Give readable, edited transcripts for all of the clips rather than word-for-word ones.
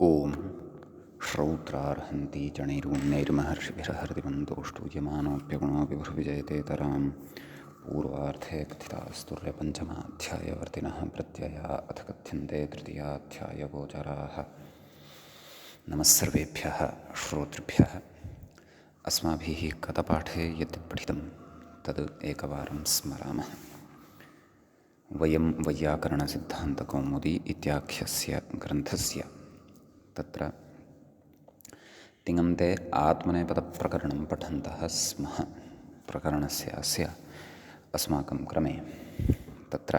ओम श्रौत्रार्हन्ति चणैर्गुण्यैर्महर्षिभिरहृतिमन्तोष्टूयमानोऽप्यगुणो विभुर्विजयते तरां पूर्वार्धे कथितास्तुर्यपञ्चमाध्यायवर्तिनः प्रत्यया अथ कथ्यन्ते तृतीयाध्यायगोचराः। नमः सर्वेभ्यः श्रोतृभ्यः। अस्माभिः गतपाठे यत् पठितं तद् एकवारं स्मरामः। वयं वैयाकरणसिद्धान्तकौमुदी इत्याख्यस्य ग्रन्थस्य तत्र तिङन्ते आत्मनेपदप्रकरणं पठन्तः स्मः। प्रकरणस्य अस्य अस्माकं क्रमे तत्र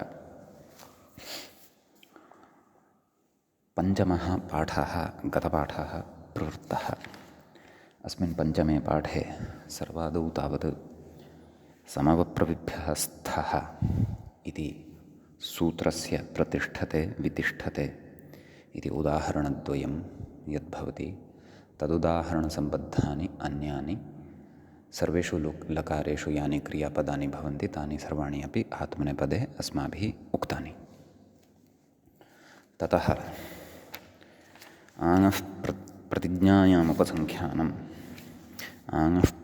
पञ्चमः पाठः गतपाठः प्रवृत्तः। अस्मिन् पञ्चमे पाठे सर्वादौ तावत् समवप्रविभ्यः स्थः इति सूत्रस्य प्रतिष्ठते वितिष्ठते इति उदाहरणद्वयं यद्भवति तदुदाहरणसम्बद्धानि अन्यानि सर्वेषु लकारेषु यानि क्रियापदानि भवन्ति तानि सर्वाणि अपि आत्मनेपदे अस्माभिः उक्तानि। ततः आङ्गः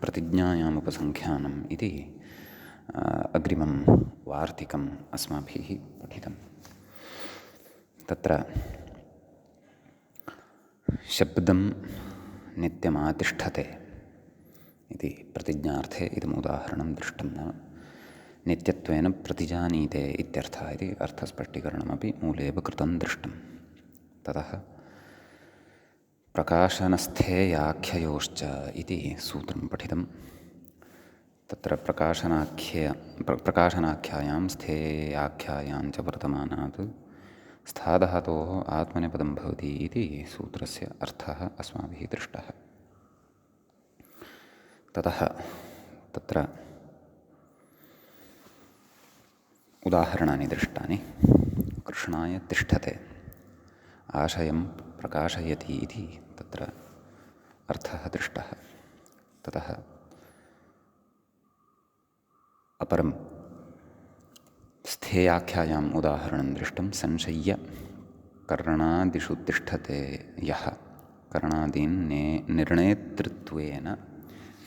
प्रतिज्ञायामुपसङ्ख्यानम् इति अग्रिमं वार्तिकम् अस्माभिः पठितं। तत्र शब्दं नित्यमातिष्ठते इति प्रतिज्ञार्थे इदमुदाहरणं दृष्टं। न नित्यत्वेन प्रतिजानीते इत्यर्थः इति अर्थस्पष्टीकरणमपि मूलेव कृतं दृष्टं। ततः प्रकाशनस्थेयाख्ययोश्च इति सूत्रं पठितं। तत्र प्रकाशनाख्यायां स्थेयाख्यायां च वर्तमानात् स्थाधातोः आत्मनेपदं भवति इति सूत्रस्य अर्थः अस्माभिः दृष्टः। ततः तत्र उदाहरणानि दृष्टानि। कृष्णाय तिष्ठते आशयं प्रकाशयति इति तत्र अर्थः दृष्टः। ततः अपरं स्थेयाख्यायाम् उदाहरणं दृष्टं। संशय्य कर्णादिषु तिष्ठते यः कर्णादीन् निर्णेतृत्वेन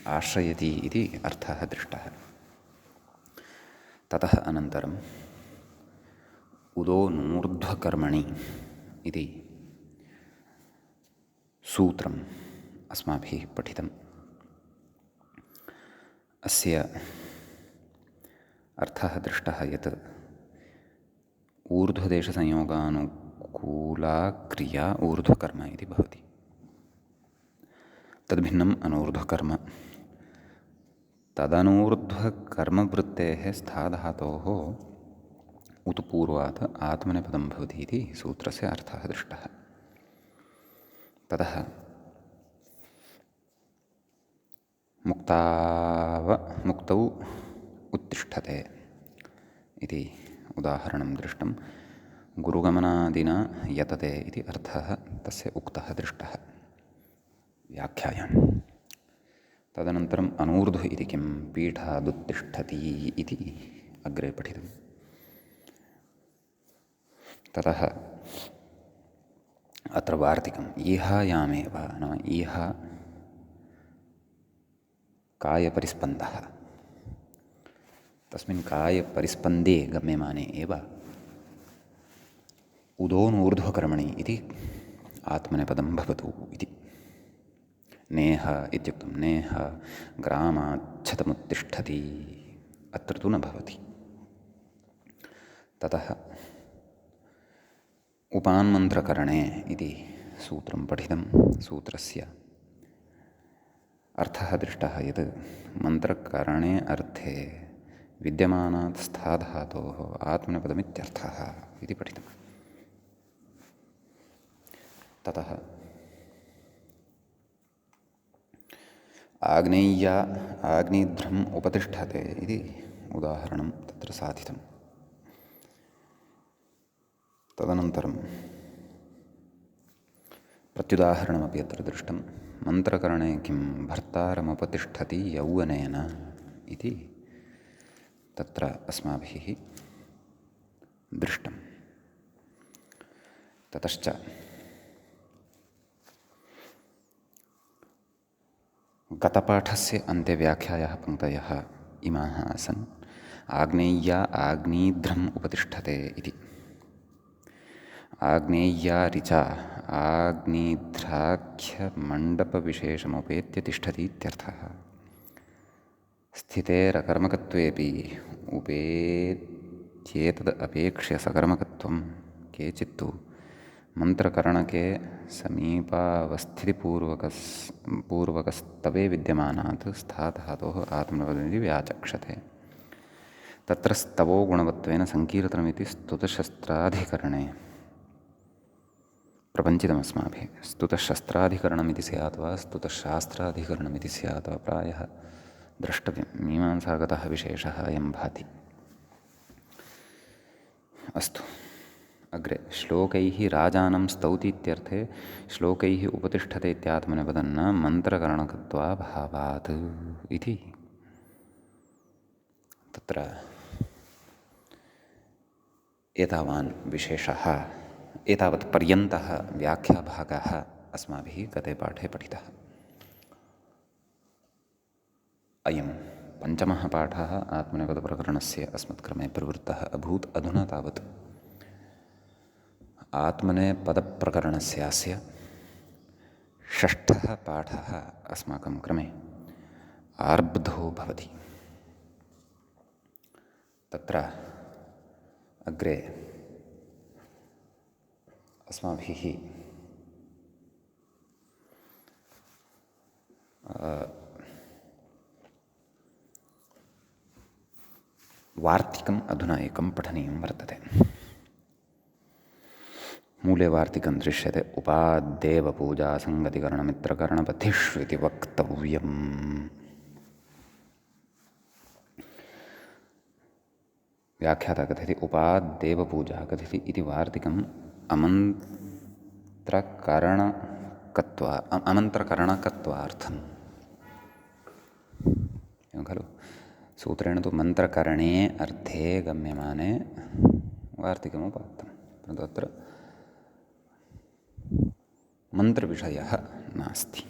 आश्रयति इति अर्थः दृष्टः। ततः अनन्तरम् उदो नूर्ध्वकर्मणि इति सूत्रम् अस्माभिः पठितम्। अस्य अर्थः दृष्टः यत् ऊर्ध्वदेशसंयोगानुकूला क्रिया ऊर्ध्वकर्म इति भवति। तद्भिन्नम् अनूर्ध्वकर्म। तदनूर्ध्वकर्मवृत्तेः स्थाधातोः उत्पूर्वात् आत्मनेपदं भवति इति सूत्रस्य अर्थः दृष्टः। ततः मुक्तौ उत्तिष्ठते इति उदाहरणं दृष्टं। गुरुगमनादिना यतते इति अर्थः तस्य उक्तः दृष्टः व्याख्यायां। तदनन्तरम् अनूर्ध्व इति किं पीठादुत्तिष्ठति इति अग्रे पठितम्। ततः अत्र वार्तिकम् ईहायामेव नाम ईह कायपरिस्पन्दः। तस्मिन् कायपरिस्पन्दे गम्यमाने एव उदोनूर्ध्वकर्मणि इति आत्मनेपदं भवतु इति। नेह इत्युक्तं। नेह ग्रामाच्छतमुत्तिष्ठति अत्र तु न भवति। ततः उपान्मन्त्रकरणे इति सूत्रं पठितं। सूत्रस्य अर्थः दृष्टः यत् मन्त्रकरणे अर्थे विद्यमानात् स्थाधातोः आत्मनेपदमित्यर्थः इति पठितम्। ततः आग्नेय्ध्रम् उपतिष्ठते इति उदाहरणं तत्र साधितं। तदनन्तरं प्रत्युदाहरणमपि अत्र दृष्टं। मन्त्रकरणे किं भर्तारमुपतिष्ठति यौवनेन इति तत्र अस्माभिः दृष्टं। ततश्च गतपाठस्य अन्त्यव्याख्यायाः पङ्क्तयः इमाः आसन्। आग्नेय्या आग्नीध्रम् उपतिष्ठते इति। आग्नेय्या ऋचा आग्नेध्राख्यमण्डपविशेषमुपेत्य तिष्ठति इत्यर्थः। स्थितेरकर्मकत्वेऽपि उपेत्येतद् अपेक्ष्य सकर्मकत्वं केचित्तु मन्त्रकरणके समीपावस्थितिपूर्वकस्तवे विद्यमानात् स्थाधातोः आत्मनेपदमिति व्याचक्षते। तत्र स्तवो गुणवत्वेन सङ्कीर्तनमिति स्तुतशस्त्राधिकरणे प्रपञ्चितमस्माभिः। स्तुतशस्त्राधिकरणमिति स्यात् वा स्तुतशास्त्राधिकरणमिति स्यात् वा प्रायः द्रष्टव्यं। मीमांसागतः विशेषः अयं भाति। अस्तु, अग्रे श्लोकैः राजानं स्तौति इत्यर्थे श्लोकैः उपतिष्ठते इत्यात्मनेपदं न मन्त्रकरणकत्वाभावात् इति। तत्र एतावान् विशेषः, एतावत् पर्यन्तः व्याख्याभागः अस्माभिः गते पाठे पठितः। अयं पञ्चमः पाठः आत्मनेपदप्रकरणस्य अस्मत्क्रमे प्रवृत्तः अभूत्। अधुना तावत् आत्मनेपदप्रकरणस्यास्य षष्ठः पाठः अस्माकं क्रमे आरब्धो भवति। तत्र अग्रे अस्माभिः वार्तिकम् अधुना एकं पठनीयं वर्तते। मूले वार्तिकं दृश्यते। उपादेवपूजासङ्गतिकरणमित्रकरणपथिष्विति वक्तव्यम्। व्याख्याता कथयति उपादेवपूजा कथयति इति वार्तिकम् अमन्त्रकरणकत्वार्थम् एवं खलु। सूत्रेण तु मन्त्रकरणे अर्थे गम्यमाने वार्तिकमुपात्तं, परन्तु अत्र मन्त्रविषयः नास्ति।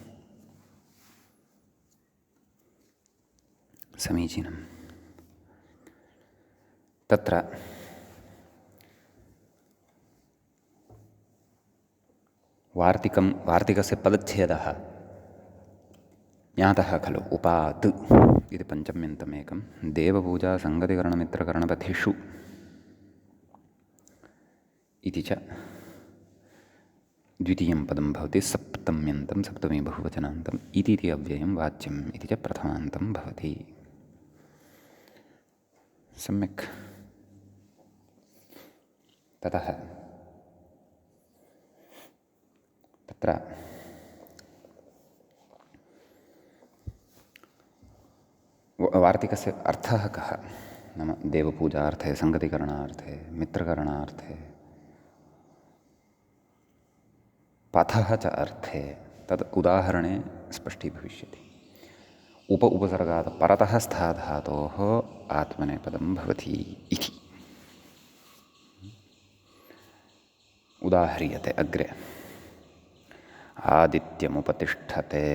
समीचीनं। तत्र वार्तिकस्य पदच्छेदः ज्ञातः खलु। उपात् इति पञ्चम्यन्तमेकं देवपूजासङ्गतिकरणमित्रकरणपथिषु इति च द्वितीयं पदं भवति। सप्तम्यन्तं सप्तमी बहुवचनान्तम् इति अव्ययं वाच्यम् इति च प्रथमान्तं भवति। सम्यक्। ततः तत्र वार्तिकस्य अर्थः कः? नाम देवपूजार्थे, सङ्गतिकरणार्थे, मित्रकरणार्थे, पथः च अर्थे तद् उदाहरणे स्पष्टीभविष्यति। उपसर्गात् परतः स्थाधातोः आत्मनेपदं भवति इति उदाह्रियते अग्रे। आदित्यमुपतिष्ठते।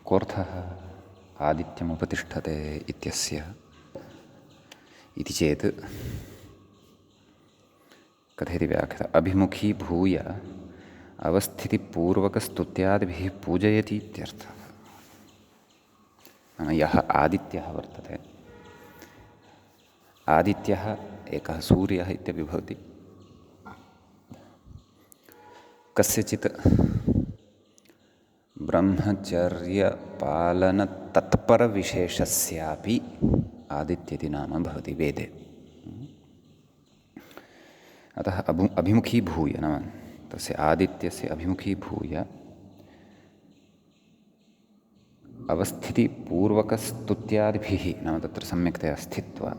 कोऽर्थः आदित्यमुपतिष्ठते इत्यस्य इति चेत् कथयति व्याख्याता अभिमुखीभूय अवस्थितिपूर्वकस्तुत्यादिभिः पूजयति इत्यर्थः। नाम यः आदित्यः वर्तते, आदित्यः एकः सूर्यः इत्यपि भवति। कस्यचित् ब्रह्मचर्यपालनतत्परविशेषस्यापि आदित्येति नाम भवति वेदे। अतः अभिमुखीभूय नाम तस्य आदित्यस्य अभिमुखीभूय अवस्थितिपूर्वकस्तुत्यादिभिः नाम तत्र सम्यक्तया स्थित्वा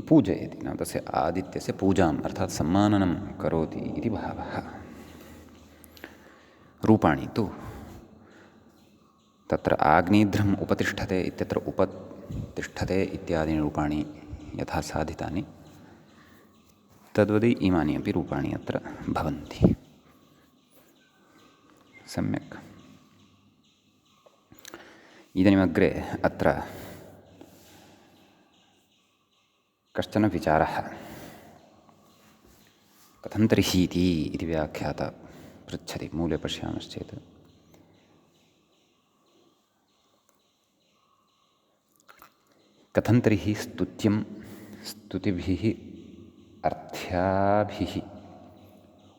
पूजयति। नाम तस्य आदित्यस्य पूजाम् अर्थात् सम्माननं करोति इति भावः। रूपाणि तु तत्र आग्नेध्रम् उपतिष्ठते इत्यत्र उपतिष्ठते इत्यादीनि रूपाणि यथा साधितानि तद्वदि इमानि अपि रूपाणि अत्र भवन्ति। सम्यक्। इदानीमग्रे अत्र कश्चन विचारः कथं तर्हि इति व्याख्याता पृच्छति। मूले पश्यामश्चेत् कथं तर्हि स्तुत्यं स्तुतिभिः अर्थ्याभिः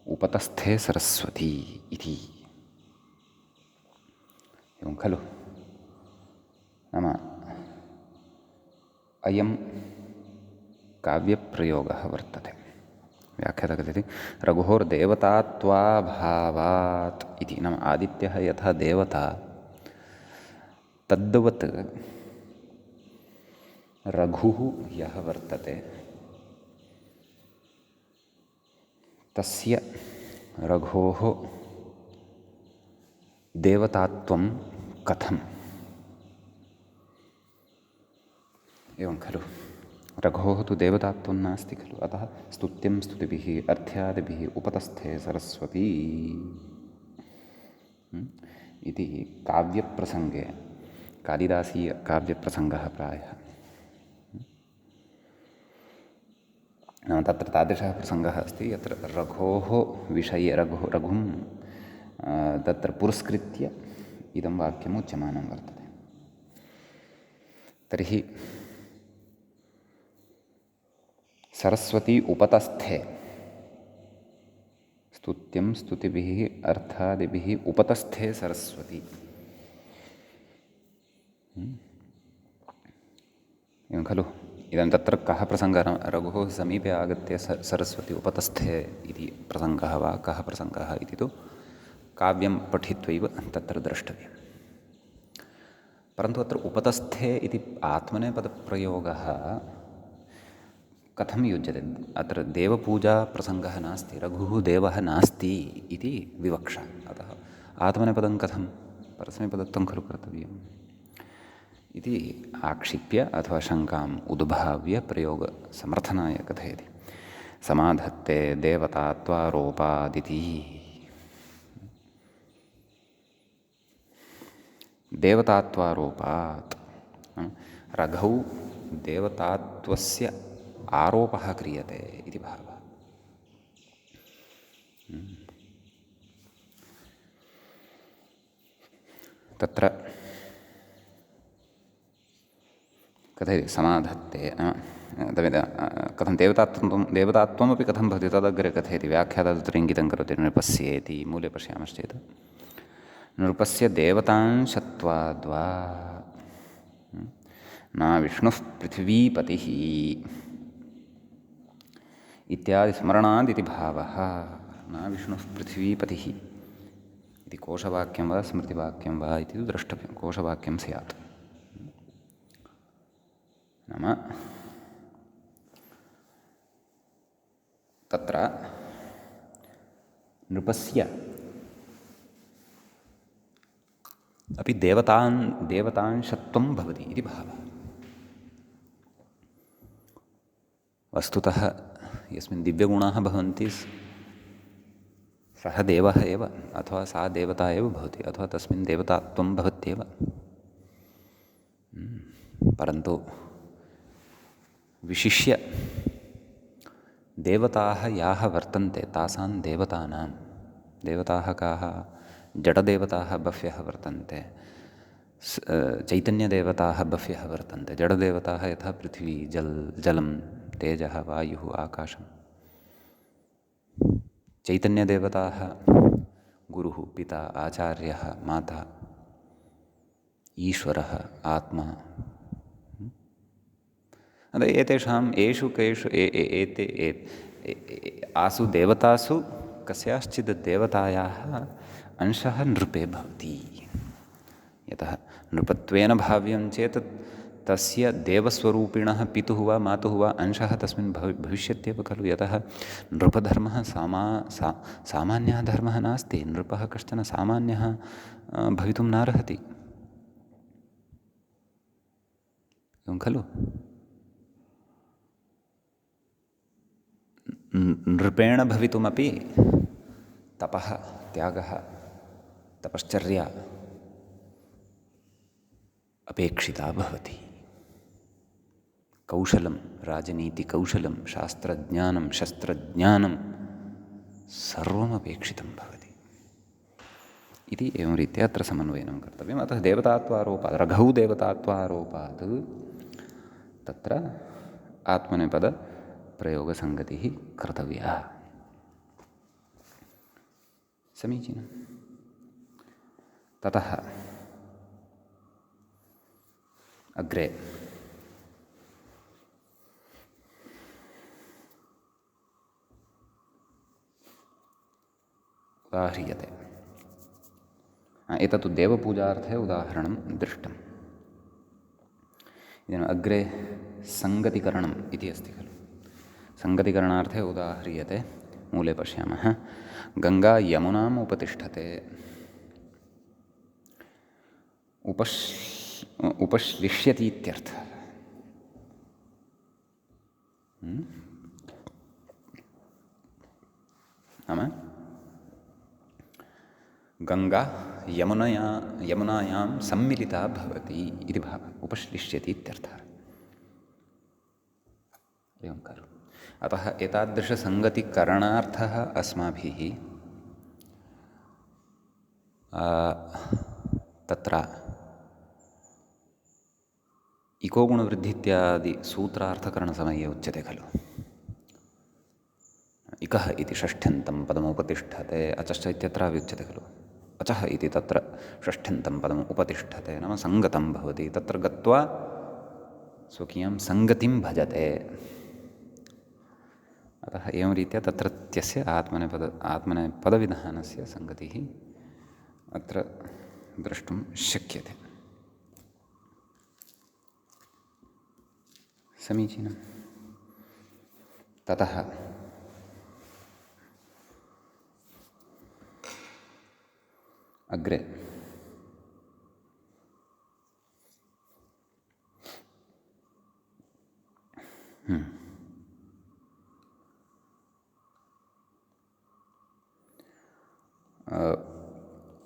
उपतस्थे सरस्वती इति। एवं खलु? नाम अयं काव्यप्रयोगः वर्तते। व्याख्याता कथयति रघोर्देवतात्वाभावात् इति। नाम आदित्यः यथा देवता तद्वत् रघुः यः वर्तते तस्य रघोः देवतात्वं कथम्? एवं खलु? रघोः तु देवतात्वं नास्ति खलु। अतः स्तुत्यं स्तुतिभिः अर्थ्यादिभिः उपतस्थे सरस्वती इति काव्यप्रसङ्गे, कालिदासीयकाव्यप्रसङ्गः प्रायः। नाम तत्र तादृशः प्रसङ्गः अस्ति यत्र रघोः विषये रघुं तत्र पुरस्कृत्य इदं वाक्यम् उच्यमानं वर्तते। तर्हि सरस्वती उपतस्थे, स्तुत्यं स्तुतिभिः अर्थादिभिः उपतस्थे सरस्वती। एवं खलु? इदानीं तत्र कः प्रसङ्गः? रघोः समीपे आगत्य सरस्वती उपतस्थे इति प्रसङ्गः वा कः प्रसङ्गः इति तु काव्यं पठित्वैव तत्र द्रष्टव्यम्। परन्तु अत्र उपतस्थे इति आत्मनेपदप्रयोगः कथं युज्यते? अत्र देवपूजाप्रसङ्गः नास्ति, रघुः देवः नास्ति इति विवक्षा। अतः आत्मनेपदं कथं? परस्मैपदत्वं खलु कर्तव्यम् इति आक्षिप्य अथवा शङ्काम् उद्भाव्य प्रयोगसमर्थनाय कथयति। समाधत्ते देवतात्वारोपादिति। देवतात्वारोपात् रघौ देवतात्वस्य आरोपः क्रियते इति भावः। तत्र कथयति समाधत्ते कथं देवतात्वमपि कथं भवति तदग्रे कथयति। व्याख्याता तत्र इङ्गितं करोति नृपस्येति। मूले पश्यामश्चेत् नृपस्य देवतांशत्वाद्वा न विष्णुः पृथिवीपतिः इत्यादि स्मरणादिति भावः। न विष्णुः पृथिवीपतिः इति कोशवाक्यं वा स्मृतिवाक्यं वा इति द्रष्टव्यं। कोशवाक्यं स्यात्। नाम तत्र नृपस्य अपि देवतांशत्वं भवति इति भावः। वस्तुतः यस्मिन् दिव्यगुणाः भवन्ति सः देवः एव अथवा सा देवता एव भवति अथवा तस्मिन् देवतात्वं भवत्येव। परन्तु विशिष्य देवताः याः वर्तन्ते तासां देवतानां देवताः काः? जडदेवताः बह्व्यः वर्तन्ते, चैतन्यदेवताः बह्व्यः वर्तन्ते। जडदेवताः यथा पृथ्वी, जलं, तेजः, वायुः, आकाशं। चैतन्यदेवताः गुरुः, पिता, आचार्यः, माता, ईश्वरः, आत्मा। एतेषाम् आसु देवतासु कस्याश्चित् देवतायाः अंशः नृपे भवति। यतः नृपत्वेन भाव्यं चेत् तस्य देवस्वरूपिणः पितुः वा मातुः वा अंशः तस्मिन् भविष्यत्येव खलु। यतः नृपधर्मः सामान्यः धर्मः नास्ति। नृपः कश्चन सामान्यः भवितुं नार्हति। एवं खलु? नृपेण भवितुमपि तपः, त्यागः, तपश्चर्या अपेक्षिता भवति। कौशलं, राजनीतिकौशलं, शास्त्रज्ञानं, शस्त्रज्ञानं सर्वमपेक्षितं भवति इति एवं रीत्या अत्र समन्वयनं कर्तव्यम्। अतः देवतात्वारोपात्, रघौ देवतात्वारोपात् तत्र आत्मनेपदप्रयोगसङ्गतिः कर्तव्या। समीचीनं। ततः अग्रे उदाह्रियते। एतत्तु देवपूजार्थे उदाहरणं दृष्टम्। इदानीम् अग्रे सङ्गतिकरणम् इति अस्ति खलु। सङ्गतिकरणार्थे उदाह्रियते। मूले पश्यामः। गङ्गा यमुनाम् उपतिष्ठते। उपश्लिष्यति इत्यर्थः। नाम गङ्गा यमुनायां सम्मिलिता भवति इति भावः। उपश्लिष्यति इत्यर्थः। एवं खलु। अतः एतादृशसङ्गतिकरणार्थः अस्माभिः तत्र इको गुणवृद्धि सूत्रार्थकरणसमये उच्यते खलु। इकः इति षष्ठ्यन्तं पदमुपतिष्ठते। अचश्च इत्यत्रापि उच्यते खलु। अचः इति तत्र षष्ठ्यन्तं पदम् उपतिष्ठते, नाम सङ्गतं भवति। तत्र गत्वा स्वकीयां सङ्गतिं भजते। अतः एवं रीत्या तत्रत्यस्य आत्मनेपदविधानस्य सङ्गतिः अत्र द्रष्टुं शक्यते। समीचीनं। ततः अग्रे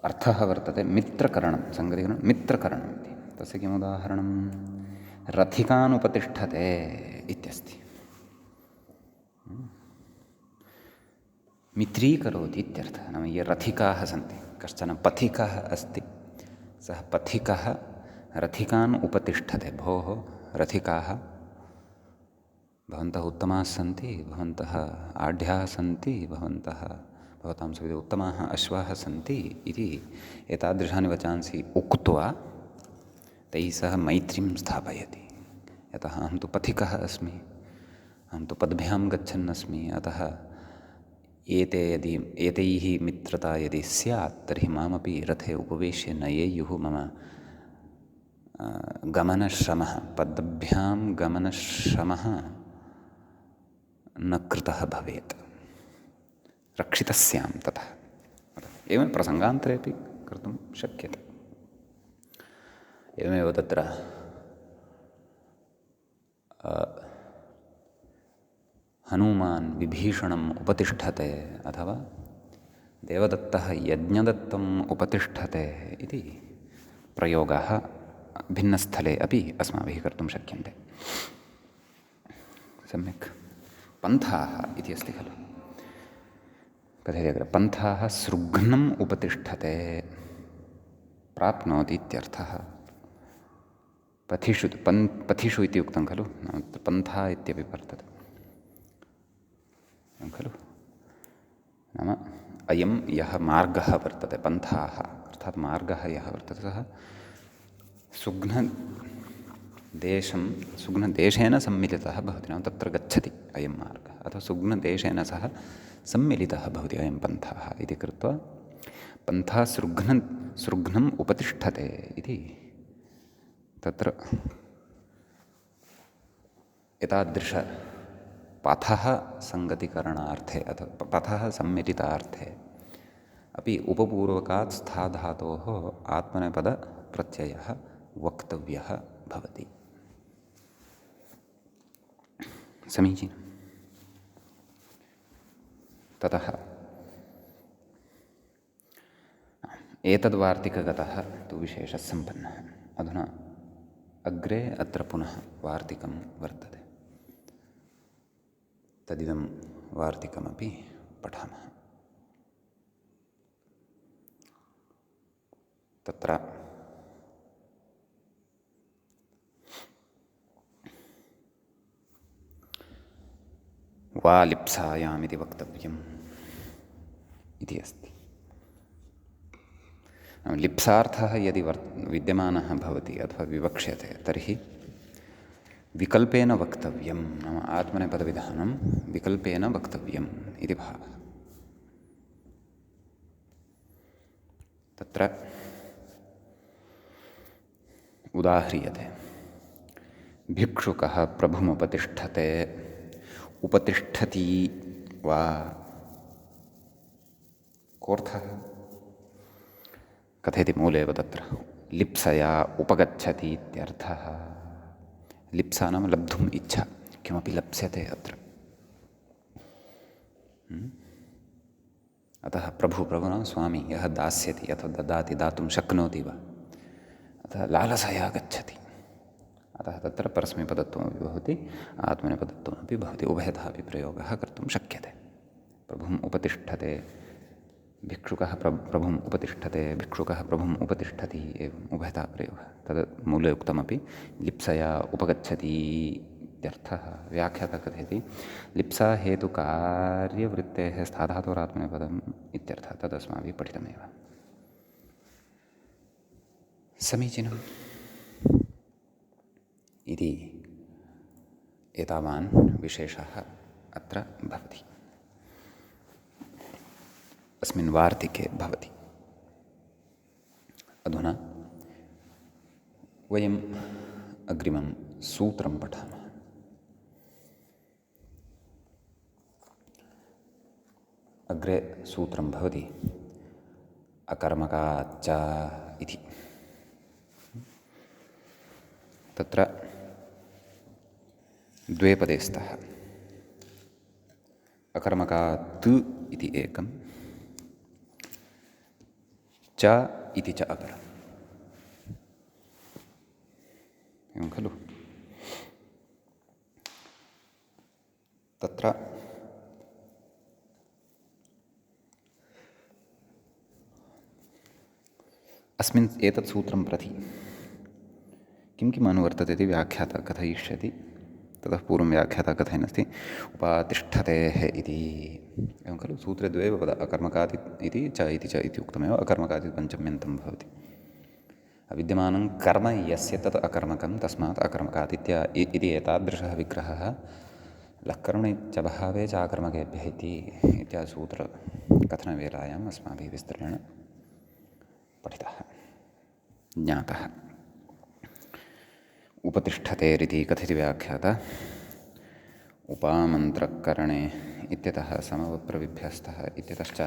अर्थः वर्तते मित्रकरणं। सङ्गतिकरणं मित्रकरणम् इति। तस्य किमुदाहरणं? रथिकानुपतिष्ठते इत्यस्ति। मित्रीकरोति इत्यर्थः। नाम ये रथिकाः सन्ति, कश्चन पथिकः अस्ति, सः पथिकः रथिकान् उपतिष्ठते। भोः रथिकाः, भवन्तः उत्तमाः सन्ति, भवन्तः आढ्याः सन्ति, भवतां सविधे उत्तमाः अश्वाः सन्ति इति एतादृशानि वचांसि उक्त्वा तैः सह मैत्रीं स्थापयति। यतः अहं तु पथिकः अस्मि, अहं तु पद्भ्यां गच्छन् अस्मि। अतः एतैः मित्रता यदि स्यात् तर्हि मामपि रथे उपवेश्य नयेयुः। मम गमनश्रमः, पद्भ्यां गमनश्रमः न कृतः भवेत्, रक्षितः स्यां ततः। एवं प्रसङ्गान्तरेपि कर्तुं शक्यते। एवमेव तत्र हनुमान् विभीषणम् उपतिष्ठते, अथवा देवदत्तः यज्ञदत्तम् उपतिष्ठते इति प्रयोगाः भिन्नस्थले अपि अस्माभिः कर्तुं शक्यन्ते। सम्यक्। पन्थाः इति अस्ति खलु। कथयति अग्रे। पन्थाः सृघ्नम् उपतिष्ठते, प्राप्नोति इत्यर्थः। पथिषु इति उक्तं खलु। पन्था इत्यपि वर्तते खलु। नाम अयं यः मार्गः वर्तते, पन्थाः अर्थात् मार्गः यः वर्तते, सः सुघ्नदेशेन सम्मिलितः भवति। नाम तत्र गच्छति अयं मार्गः, अथवा सुघ्नदेशेन सह सम्मिलितः भवति अयं पन्थः इति कृत्वा पन्था सृघ्नम् उपतिष्ठते इति तत्र एतादृश पथः सङ्गतिकरणार्थे अथवा पथः सम्मिलितार्थे अपि उपपूर्वकात् स्थाधातोः आत्मनेपदप्रत्ययः वक्तव्यः भवति। समीचीनम्। ततः एतद्वार्तिकगतः तु विशेषः सम्पन्नः। अधुना अग्रे अत्र पुनः वार्तिकं वर्तते, तदिदं वार्तिकमपि पठामः। तत्र वा लिप्सायामिति वक्तव्यम् इति अस्ति। लिप्सार्थः यदि विद्यमानः भवति अथवा विवक्ष्यते तर्हि विकल्पेन वक्तव्यं, नाम आत्मनेपदविधानं विकल्पेन वक्तव्यम् इति भावः। तत्र उदाह्रियते, भिक्षुकः प्रभुमुपतिष्ठते, उपतिष्ठति वा। कोऽर्थः? कथयति मूलेव तत्र लिप्सया उपगच्छति इत्यर्थः। लिप्सा नाम लब्धुम् इच्छा, किमपि लप्स्यते अत्र। अतः प्रभु नाम स्वामी, यः दास्यति अथवा ददाति, दातुं शक्नोति वा, अतः लालसया गच्छति। अतः तत्र परस्मैपदत्वमपि भवति, आत्मनेपदत्वमपि भवति, उभयतः अपि प्रयोगः कर्तुं शक्यते। प्रभुम् उपतिष्ठते, भिक्षुकः प्रभुम् उपतिष्ठते, भिक्षुकः प्रभुम् उपतिष्ठति, एवम् उभयतः प्रयोगः। तद् मूले उक्तमपि लिप्सया उपगच्छति इत्यर्थः। व्याख्यातः कथयति लिप्सा हेतुकार्यवृत्तेः स्थाधातोरात्मनेपदम् इत्यर्थः। तदस्माभिः पठितमेव। समीचीनम् इति एतावान् विशेषः अत्र भवति, अस्मिन् वार्तिके भवति। अधुना वयम् अग्रिमं सूत्रं पठामः। अग्रे सूत्रं भवति अकर्मकाच्च इति। तत्र द्वे पदे स्तः। अकर्मकात् इति एकं, च इति च अपरम्। एवं खलु? तत्र अस्मिन् एतत् सूत्रं प्रति किं किम् अनुवर्तते इति व्याख्याता कथयिष्यति। ततः पूर्वं व्याख्याता कथयन्नस्ति उपातिष्ठतेः इति। एवं खलु? सूत्रे द्वे एव पदानि, अकर्मकात् इति च इति उक्तमेव। अकर्मकात् इति पञ्चम्यन्तं भवति। अविद्यमानं कर्म यस्य तत् अकर्मकं, तस्मात् अकर्मकात् इति एतादृशः विग्रहः लक्कर्मणि च भावे च आकर्मकेभ्यः इत्यादि सूत्रकथनवेलायाम् अस्माभिः विस्तरेण पठितः, ज्ञातः। उपतिष्ठतेरिति कथिति व्याख्याता उपामन्त्रकरणे इत्यतः समवप्रविभ्यस्तः इत्यतश्च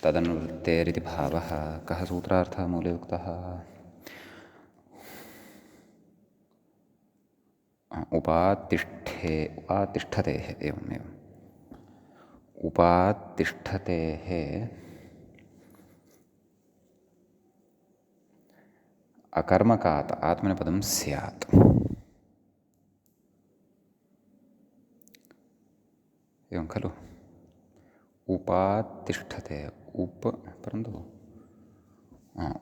तदनुवृत्तेरिति भावः। कः सूत्रार्थः मूले उक्तः? उपातिष्ठतेः, एवमेवम्। उपातिष्ठतेः अकर्मकात् आत्मनेपदं स्यात्। एवं खलु? उपातिष्ठते, परन्तु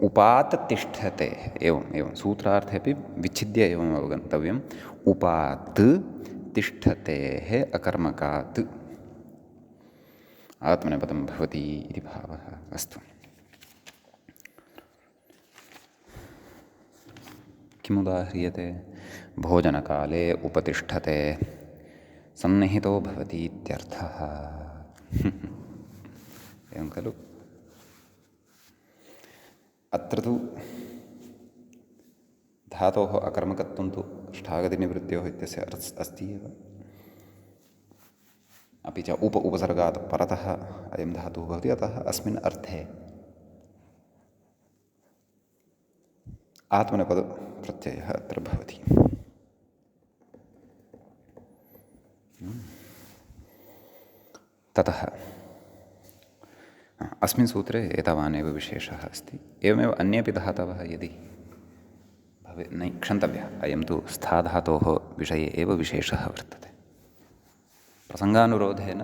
उपात् तिष्ठते, एवं सूत्रार्थे अपि विच्छिद्य एवम् अवगन्तव्यम्। उपात् तिष्ठतेः अकर्मकात् आत्मनेपदं भवति इति भावः। अस्तु, किमुदाह्रियते? भोजनकाले उपतिष्ठते, सन्निहितो भवति इत्यर्थः। एवं खलु? अत्र तु धातोः अकर्मकत्वं तु ष्ठागतिनिवृत्त्योः इत्यस्य अस्ति एव। अपि च उपसर्गात् परतः अयं धातुः भवति, अतः अस्मिन् अर्थे आत्मनेपदप्रत्ययः अत्र भवति। ततः अस्मिन् सूत्रे एतावानेव विशेषः अस्ति। एवमेव अन्येपि धातवः यदि न क्षन्तव्यः। अयं तु स्थाधातोः विषये एव विशेषः वर्तते। प्रसङ्गानुरोधेन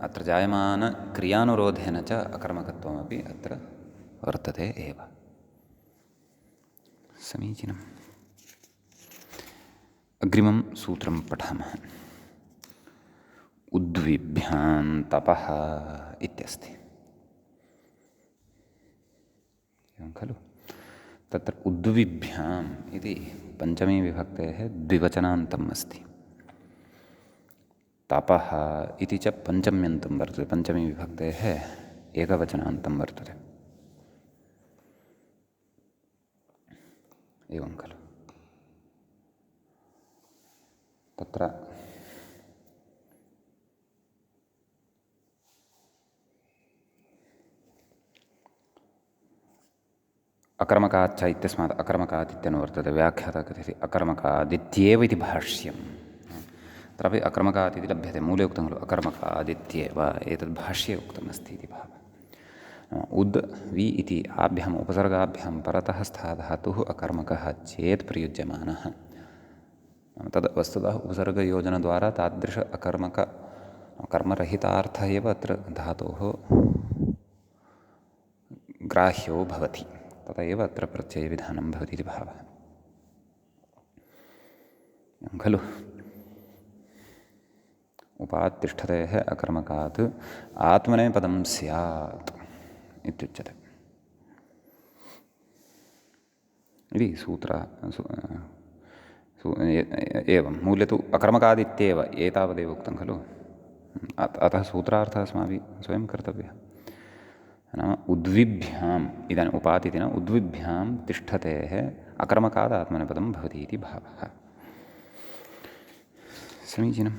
अत्र जायमानक्रियानुरोधेन च अकर्मकत्वमपि अत्र वर्तते एव। समीचीनम्। अग्रिमं सूत्रं पठामः। उद्विभ्यां तपः इत्यस्ति। एवं खलु? तत्र उद्विभ्याम् इति पञ्चमी विभक्तेः द्विवचनान्तम् अस्ति। तपः इति च पञ्चम्यन्तं वर्तते। पञ्चमी विभक्तेः एकवचनान्तं वर्तते। एवं खलु? तत्र अकर्मकाच्च इत्यस्मात् अकर्मकात् इत्यनुवर्तते। व्याख्याता कथयति अकर्मकादित्येव इति भाष्यम्। तत्रापि अकर्मकात् इति लभ्यते। मूले उक्तं खलु अकर्मकादित्येव, एतद् भाष्ये उक्तमस्ति इति भावः। उद् वि इति आभ्याम् उपसर्गाभ्यां परतः स्थाधातुः अकर्मकः चेत् प्रयुज्यमानः। तद् वस्तुतः उपसर्गयोजनद्वारा तादृश कर्मरहितार्थः एव अत्र धातोः ग्राह्यो भवति। तत एव अत्र प्रत्ययविधानं भवति इति भावः। खलु? उपात्तिष्ठतेः अकर्मकात् आत्मनेपदं स्यात् इत्युच्यते। इति एवं मूल्य तु अकर्मकादित्येव एतावदेव उक्तं खलु? अतः सूत्रार्थः अस्माभिः स्वयं कर्तव्यः। नाम उद्विभ्याम्, इदानीम् उपात् इति न, उद्विभ्यां तिष्ठतेः अकर्मकात् आत्मनेपदं भवति इति भावः। समीचीनम्।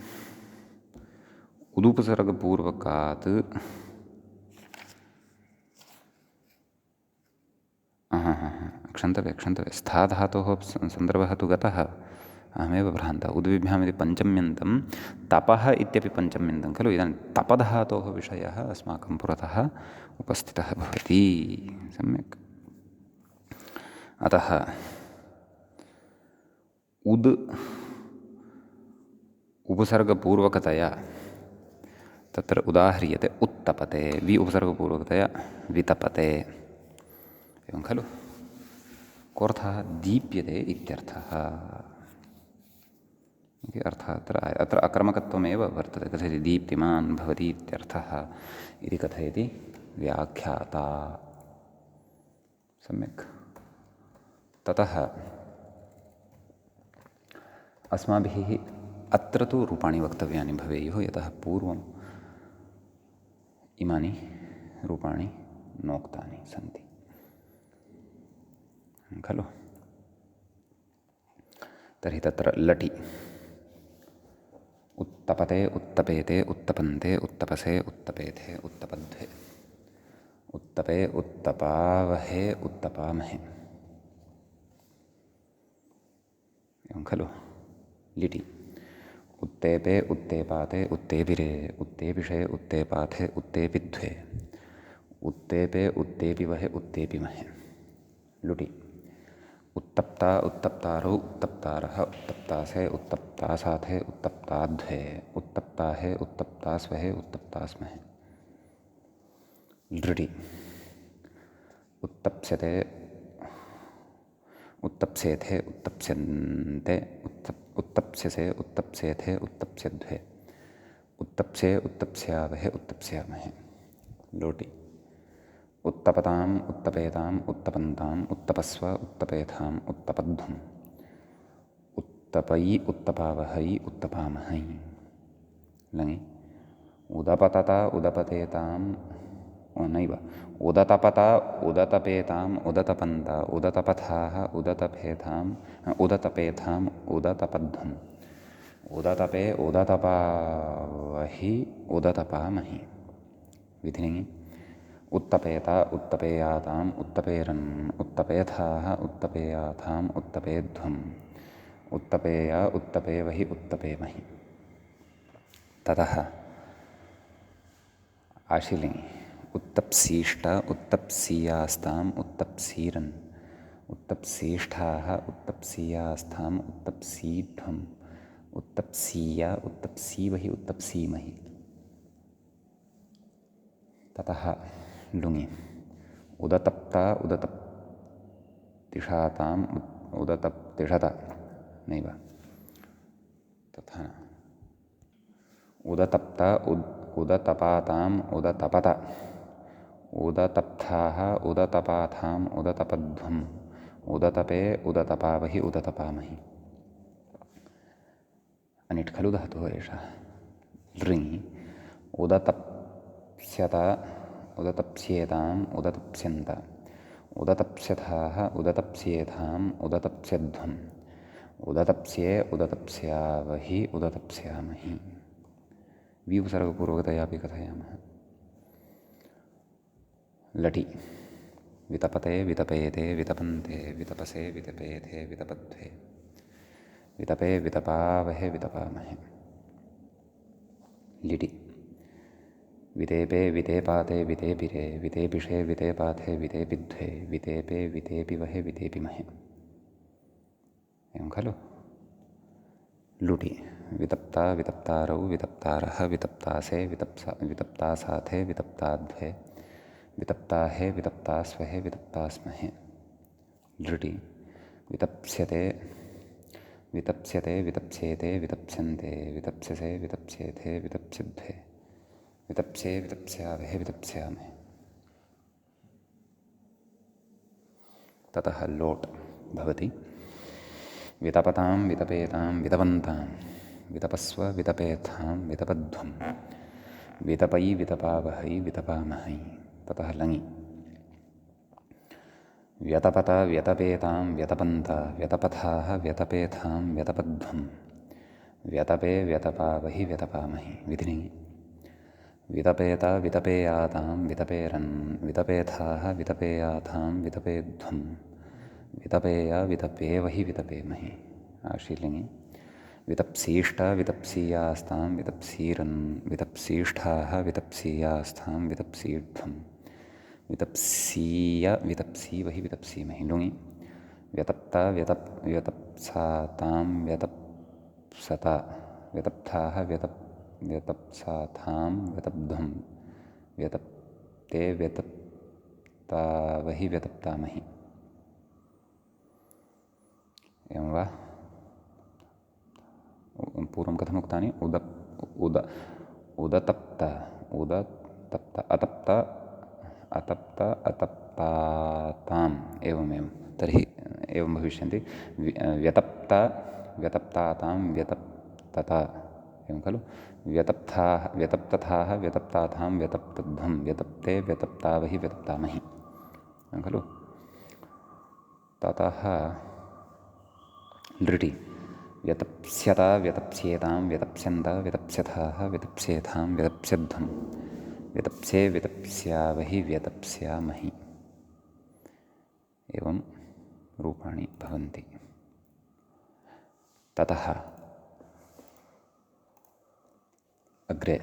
उदुपसर्गपूर्वकात् क्षन्तव्य स्थाधातोः सन्दर्भः तु गतः, अहमेव भ्रान्तः। उद्विभ्याम् इति पञ्चम्यन्तं, तपः इत्यपि पञ्चम्यन्तं खलु? इदानीं तपधातोः विषयः अस्माकं पुरतः उपस्थितः भवति। सम्यक्। अतः उद् उपसर्गपूर्वकतया तत्र उदाह्रियते उत्तपते, वि उपसर्गपूर्वकतया वितपते। एवं खलु? कोऽर्थः? दीप्यते इत्यर्थः इति अर्थः अत्र अकर्मकत्वमेव वर्तते। कथयति दीप्तिमान् भवति इत्यर्थः इति कथयति व्याख्याता। सम्यक्। ततः अस्माभिः अत्र तु रूपाणि वक्तव्यानि भवेयुः, यतः पूर्वम् इमानि रूपाणि नोक्तानि सन्ति खलु? तर्हि तत्र लटि उत्तपते, उत्तपेते, उत्तपन्ते, उत्तपसे, उत्तपेथे, उत्तपध्वे, उत्तपे, उत्तपावहे, उत्तपामहे। एवं खलु? लिटि उत्तेपे, उत्तेपाते, उत्तेपिरे, उत्तेपिषे, उत्तेपाथे, उत्तेपिध्वे, उत्तेपे, उत्तेपिवहे, उत्तेपिमहे। लुटि उत्तप्ता, उत्तप्तारौ, उत्तप्तारः, उत्तप्तासे, उत्तप्तासाथे, उत्तप्ताध्वे, उत्तप्ताहे, उत्तप्तास्वहे, उत्तप्तास्महे। लृटि उत्तप्स्यते, उत्तप्स्येथे, उत्तप्स्यन्ते, उत्तप्स्यसे, उत्तप्स्येथे, उत्तप्स्यध्वे, उत्तप्स्ये, उत्तप्स्यावहे, उत्तप्स्यामहे। लोटि उत्तपताम्, उत्तपेताम्, उत्तपन्ताम्, उत्तपस्व, उत्तपेथाम्, उत्तपध्वम्, उत्तपयि, उत्तपावहै, उत्तपामहै। लङि उदपतता, उदपतेताम्, नैव उदतपता, उदतपेताम्, उदतपन्ता, उदतपथाः, उदतपेथाम्, उदतपेथाम्, उदतपध्वम्, उदतपे, उदतपावहि, उदतपामहि। विधिलिङि उत्तपेता, उत्तपेयाताम्, उत्तपेरन्, उत्तपेथाः, उत्तपेयाथाम्, उत्तपेध्वम्, उत्तपेया, उत्तपेवहि, उत्तपेमहि। ततः आशिलिङ्गि उत्तप्सीष्ट उत्तप्सीयास्ताम् उत्तप्सीरन् उत्तप्सीष्ठाः उत्तप्सीयास्थाम् उत्तप्सीध्वम् उत्तप्सीय उत्तप्सीवहि उत्तप्सीमहि। ततः लुङि उदतप्ता उदतप्तिषाताम् उदतप्तिषत नैव तथा उदतप्त उदतपाताम् उदतपत उदतप्ताः उदतपाथाम् उदतपध्वम् उदतपे उदतपावहि उदतपामहि। अनिट् खलु धातुः एषः। लृङि उदतप्स्यत उदतप्स्येताम् उदतप्स्यन्त उदतप्स्यथाः उदतप्स्येथाम् उदतप्स्यध्वम् उदतप्स्ये उदतप्स्यावहि उदतप्स्यामहि। विउपसर्गपूर्वकतया अपि कथयामः। लटि वितपते वितपेते वितपन्ते वितपसे वितपेथे वितपध्वे वितपे वितपावहे वितपामहे। लिटि वितेपे वितेपाते वितेपिरे वितेपिषे वितेपाथे वितेपिध्वे वितेपे वितेपिवहे वितेपिमहे। एवं खलु। लुटि वितप्ता वितप्तारौ वितप्तारः वितप्तासे वितप्तासाथे वितप्ताध्वे वितप्ताहे वितप्तास्वहे वितप्तास्महे। लृटि वितप्स्यते वितप्स्यते वितप्स्येते वितप्स्यन्ते वितप्स्यसे वितप्स्येथे वितप्स्यध्वे वितप्स्ये वितप्स्यावहे वितप्स्यामहे। ततः लोट् भवति वितपतां वितपेतां वितपन्तां वितपस्व वितपेत्थां वितपध्वं वितपै वितपावहै वितपामहै। ततः लङि व्यतपत व्यतपेतां व्यतपन्त व्यतपथाः व्यतपेथां व्यतपध्वं व्यतपे व्यतपावहि व्यतपामहि। विधिलिङि वितपेत वितपेयातां वितपेरन् वितपेथाः वितपेयाथां वितपेध्वं वितपेय वितपेवहि वितपेमहि। आशीलिङि वितप्सीष्ट वितप्सीयास्तां वितप्सीरन् वितप्सीष्ठाः वितप्सीयास्थां वितप्सीध्वं वितप्सीय वितप्सीवहि वितप्सीमहि। लुङि व्यतप्त व्यतप्सातां व्यतप्सत व्यतप्ताः व्यतप्साथां व्यतप्ध्वं व्यतप्ते व्यतप्तावहि व्यतप्तामहि। एवं वा। पूर्वं कथमुक्तानि उदतप्त उदतप्त अतप्त अतप्त अतप्ताताम् एवमेवं। तर्हि एवं भविष्यन्ति व्यतप्त व्यतप्तातां व्यतप्तत एवं खलु। व्यतप्ताः व्यतप्तथाः व्यतप्ताथां व्यतप्तध्वं व्यतप्ते व्यतप्तावहि व्यतप्तामहि एवं खलु। ततः लृटि व्यतप्स्यत व्यतप्स्येतां व्यतप्स्यन्त व्यतप्स्यथाः व्यतप्स्येथां व्यतप्स्यध्वं व्यतप्स्ये व्यतप्स्यावहि व्यतप्स्यामहि। एवं रूपाणि भवन्ति। ततः अग्रे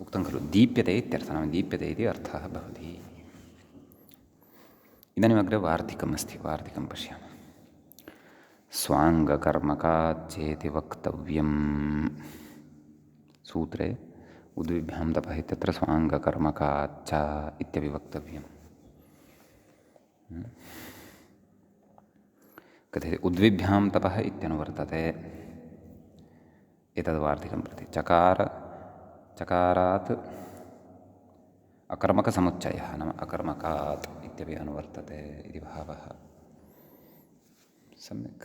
उक्तं खलु दीप्यते इत्यर्थः। नाम दीप्यते इति अर्थः भवति। इदानीम् अग्रे वार्तिकम् अस्ति। वार्तिकं पश्यामः। स्वाङ्गकर्मकाच्चेति वक्तव्यम्। सूत्रे उद्विभ्यां तपः इत्यत्र स्वाङ्गकर्मकाच्च इत्यपि वक्तव्यम्। कथ्यते उद्विभ्यां तपः इत्यनुवर्तते। एतद्वार्तिकं प्रति चकारात् अकर्मकसमुच्चयः नाम अकर्मकात् इत्यपि अनुवर्तते इति भावः। सम्यक्।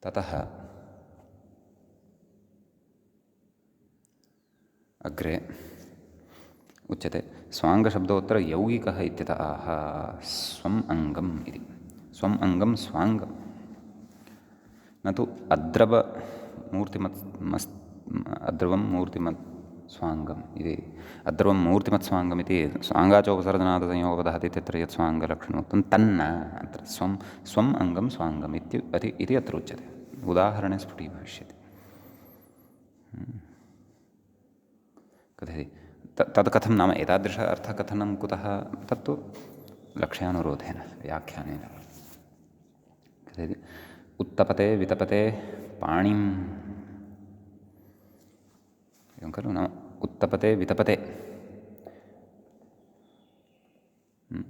ततः अग्रे उच्यते स्वाङ्गशब्दोत्तर यौगिकः इत्यतः आह स्वम् अङ्गम् इति। स्वम् अङ्गं स्वाङ्गं न तु अद्रवं मूर्तिमत् स्वाङ्गम् इति। अद्रवं मूर्तिमत् स्वाङ्गम् इति स्वाङ्गाचोपसर्जनादसंयोगपदः इत्यत्र यत् स्वाङ्गलक्षणमुक्तं तन्न अत्र स्वम् अङ्गं स्वाङ्गम् इति अत्र उच्यते। उदाहरणे स्फुटीभविष्यति। कथयति तत् कथं नाम एतादृश अर्थकथनं कुतः तत्तु लक्ष्यानुरोधेन व्याख्यानेन कथयति उत्तपते वितपते पाणिम् एवं खलु नाम उत्तपते वितपते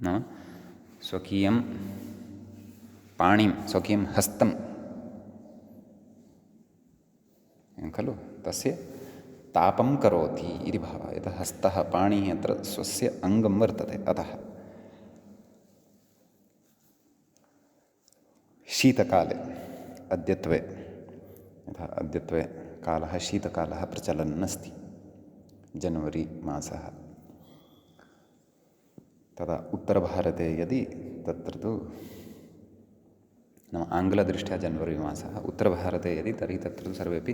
नाम स्वकीयं पाणिं स्वकीयं हस्तम् एवं खलु तस्य तापं करोति इति भावः यतः हस्तः पाणिः अत्र स्वस्य अङ्गं वर्तते अतः शीतकाले अद्यत्वे यथा अद्यत्वे कालः शीतकालः प्रचलन् अस्ति जनवरी मासः तदा उत्तरभारते यदि तत्र तु नाम आङ्ग्लदृष्ट्या जनवरी मासः उत्तरभारते यदि तर्हि तत्र तु सर्वेपि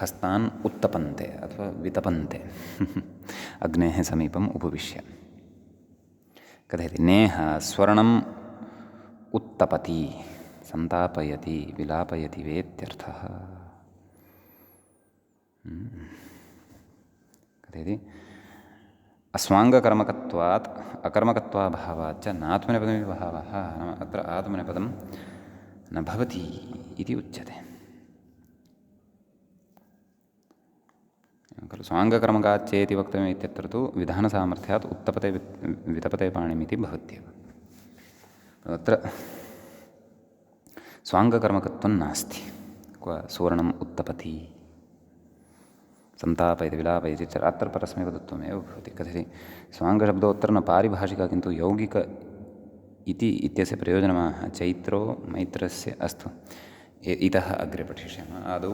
हस्तान् उत्तपन्ते अथवा वितपन्ते अग्नेः समीपम् उपविश्य कथयति नेह स्वर्णम् उत्तपति सन्तापयति विलापयति वेत्यर्थः कथयति अस्वाङ्गकर्मकत्वात् अकर्मकत्वाभावात् च नात्मनेपदमिति भावः नाम अत्र आत्मनेपदं न भवति इति उच्यते खलु स्वाङ्गकर्मकात् चेति वक्तव्यम् इत्यत्र तु विधानसामर्थ्यात् उत्तपते वितपते पाणिमिति भवत्येव अत्र स्वाङ्गकर्मकत्वं नास्ति क्व सुवर्णम् उत्तपति सन्तापयति विलापयति च अत्र परस्मैपदत्वमेव भवति कथयति स्वाङ्गशब्दोत्तर न पारिभाषिका किन्तु यौगिक इति इत्यस्य प्रयोजनमाह चैत्रो मैत्रस्य अस्तु इतः अग्रे पठिष्यामः आदौ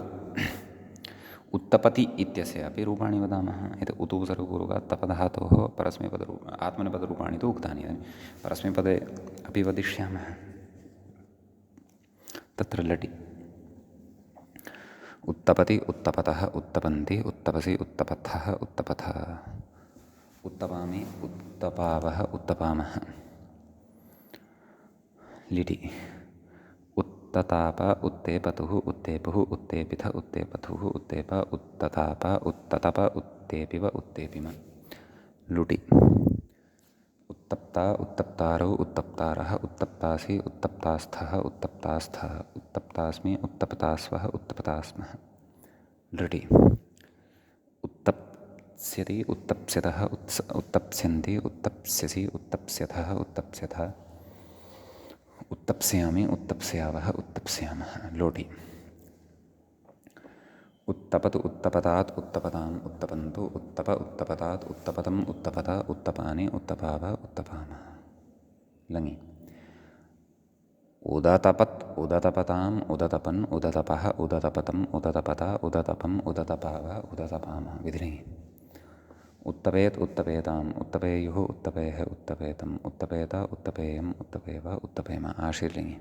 उत्तपति इत्यस्य अपि रूपाणि वदामः यत् उतुपसर्गपूर्वकात् तपधातोः परस्मैपदरूप आत्मनेपदरूपाणि तु उक्तानि परस्मैपदे अपि वदिष्यामः तत्र लटि उत्तपति उत्तपतः उत्तपन्ति उत्तपसि उत्तपथः उत्तपथः उत्तपामि उत्तपावः उत्तपामः लिटि उत्तताप उत्तेपतुः उत्तेपुः उत्तेपिथ उत्तेपथुः उत्तेप उत्तताप उत्ततप उत्तेपिव उत्तेपिम लुटि उत्तप्ता उत्तप्तारौ उत्तप्तारः उत्तप्तासि उत्तप्तास्थः उत्तप्तास्थः उत्तप्तास्मि उत्तप्तास्वः उत्तप्तास्मः लृटि उत्तप्स्यति उत्तप्स्यतः उत्तप्स्यन्ति उत्तप्स्यसि उत्तप्स्यथः उत्तप्स्यथः उत्तप्स्यामि उत्तप्स्यावः उत्तप्स्यामः लोटि उत्तपतु उत्तपतात् उत्तपताम् उत्तपन्तु उत्तप उत्तपतात् उत्तपतम् उत्तपत उत्तपानि उत्तपाव उत्तपामः लङि उदतपत् उदतपताम् उदतपन् उदतपः उदतपतम् उदतपत उदतपम् उदतपाव उदतपामः विधिः उत्तपेत् उत्तपेताम् उत्तपेयुः उत्तपेः उत्तपेतम् उत्तपेत उत्तपेयम् उत्तपेव उत्तपेम आशीर्लिङ्गि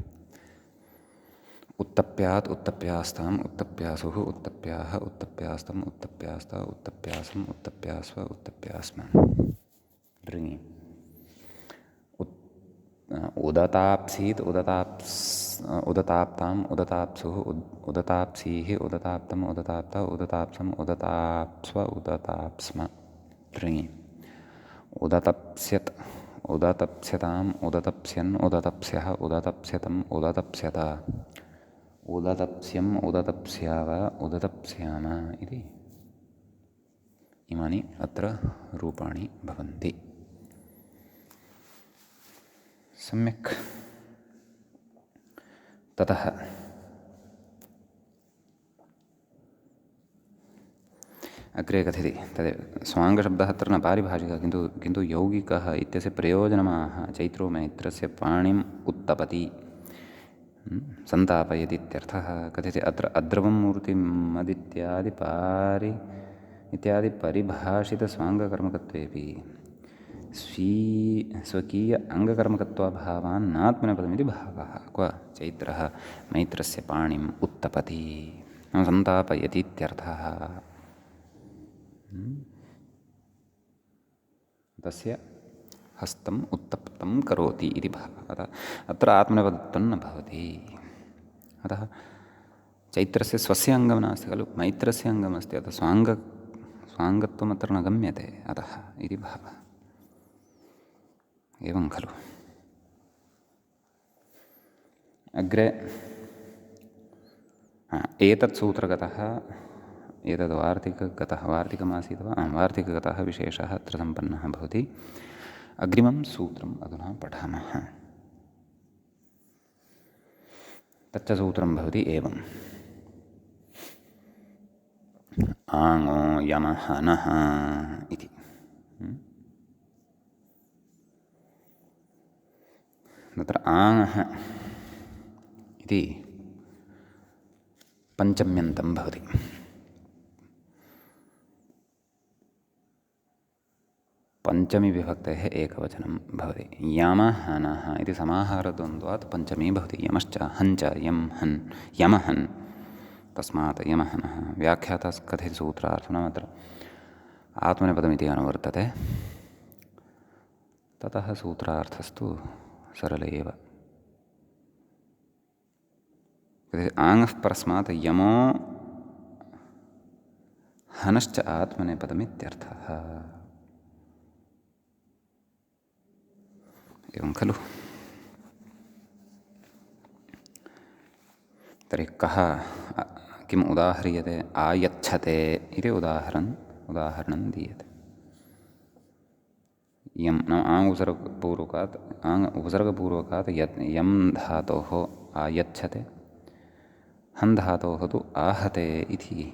उत्तप्यात् उत्तप्यास्ताम् उत्तप्यासुः उत्तप्याः उत्तप्यास्तम् उत्तप्यास्त उत्तप्यासम् उत्तप्यास्व उत्तप्यास्म लृङि उदताप्सीत् उदताप्ताम् उदताप्सुः उदताप्सीः उदताप्तम् उदताप्त उदताप्सम् उदताप्स्व उदताप्स्म लृङि उदतप्स्यत् उदतप्स्यताम् उदतप्स्यन् उदतप्स्यः उदतप्स्यतम् उदतप्स्यत उदतप्स्यम् उदतप्स्याव उदतप्स्याम इति इमानि अत्र रूपाणि भवन्ति सम्यक् ततः अग्रे कथयति तदेव स्वाङ्गशब्दः अत्र न पारिभाषिकः किन्तु यौगिकः इत्यस्य प्रयोजनमाह चैत्रो मैत्रस्य पाणिम् उत्तपति सन्तापयति इत्यर्थः कथयति अत्र अद्रवं मूर्तिम् इत्यादि परिभाषितस्वाङ्गकर्मकत्वेपि स्वकीय अङ्गकर्मकत्वाभावान् नात्मनेपदमिति भावः क्व चैत्रः मैत्रस्य पाणिम् उत्तपति सन्तापयति इत्यर्थः तस्य हस्तम् उत्तप्तं करोति इति भावः अतः अत्र आत्मनेपदत्वं न भवति अतः चैत्रस्य स्वस्य अङ्गं नास्ति खलु मैत्रस्य अङ्गमस्ति अतः स्वाङ्गत्वमत्र न गम्यते अतः इति भावः। एवं खलु। अग्रे एतत् सूत्रगतः एतद् वार्तिकगतः वार्तिकमासीत् वा वार्तिकगतः विशेषः अत्र सम्पन्नः भवति। अग्रिमं सूत्रम् अधुना पठामः। तच्च सूत्रं भवति एवम्। आङो यमः नः इति। तत्र आङः इति पञ्चम्यन्तं भवति। पञ्चमी विभक्तेः एकवचनं भवति। यमः नः इति समाहारद्वन्द्वात् पञ्चमी भवति। यमश्च हञ्च यं हन् यमहन् तस्मात् यमः नः। व्याख्यातः कथित सूत्रार्थं नाम अत्र आत्मनेपदमिति अनुवर्तते। ततः सूत्रार्थस्तु सरल एव। आङ्ः परस्मात् यमो हनश्च आत्मनेपदमित्यर्थः। एवं खलु। तर्हि कः किम् उदाह्रियते? आयच्छते इति उदाहरणं दीयते। यं नाम उपसर्गपूर्वकात् यं धातोः आयच्छते, हन् धातोः तु आहते इति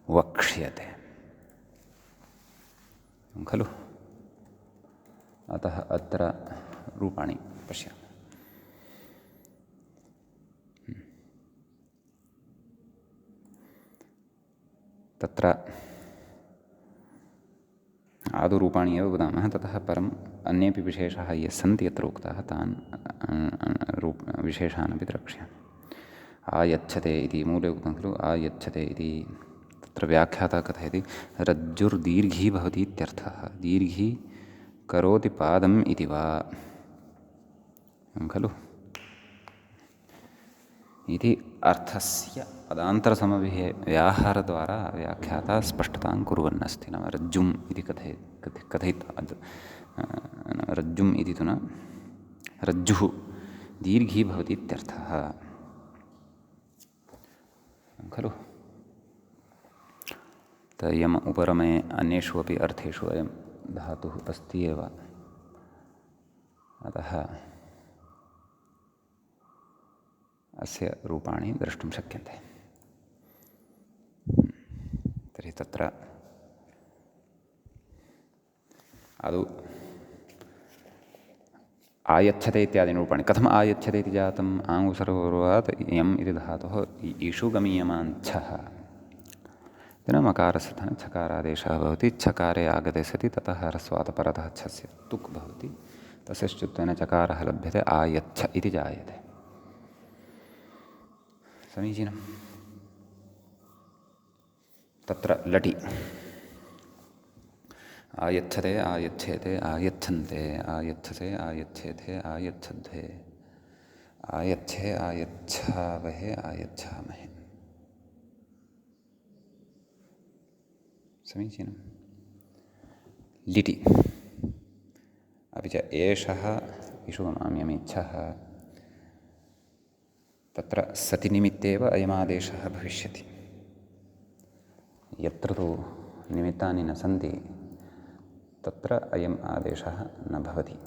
वक्ष्यते खलु। अतः अत्र रूपाणि पश्यामः। तत्र आदौ रूपाणि एव वदामः, ततः परम् अन्येपि विशेषाः ये सन्ति यत्र उक्ताः तान् विशेषान् अपि द्रक्ष्यामः। आयच्छते इति मूले उक्तं खलु। आयच्छते इति तत्र व्याख्याता कथयति रज्जुर्दीर्घी भवति इत्यर्थः। दीर्घी करोति पादम् इति वा खलु इति अर्थस्य पदान्तरसमव्याहारद्वारा व्याख्याता स्पष्टतां कुर्वन्नस्ति। नाम रज्जुम् इति कथयित्वा रज्जुम् इति तु न रज्जुः दीर्घी भवति इत्यर्थः खलु। तयम् उपरमे अन्येषु अपि अर्थेषु अयं धातुः अस्ति एव। अतः अस्य रूपाणि द्रष्टुं शक्यन्ते। तर्हि तत्र आदौ आयच्छते इत्यादीनि रूपाणि कथम् आयच्छते इति जातम्? आङ्गुसर्वपूर्वात् यम् इति धातोः इषु गमीयमाञ्छः तेन मकारस्थाने छकारादेशः भवति। छकारे आगते सति ततः ह्रस्वात् परतः छस्य तुक् भवति। तस्य श्चुत्वेन चकारः लभ्यते। आयच्छ इति जायते। समीचीनम्। तत्र लटि आयच्छते आयच्छेते आयच्छन्ते आयच्छसे आयच्छेथे आयच्छध्वे आयच्छे आयच्छावहे आयच्छामहे। समीचीनम्। लिटि अपि च एषः इषु गमाम्यमिच्छः तत्र सतिनिमित्तेव अयमादेशः भविष्यति। यत्र तु निमित्तानि न सन्ति तत्र अयम् आदेशः न भवति।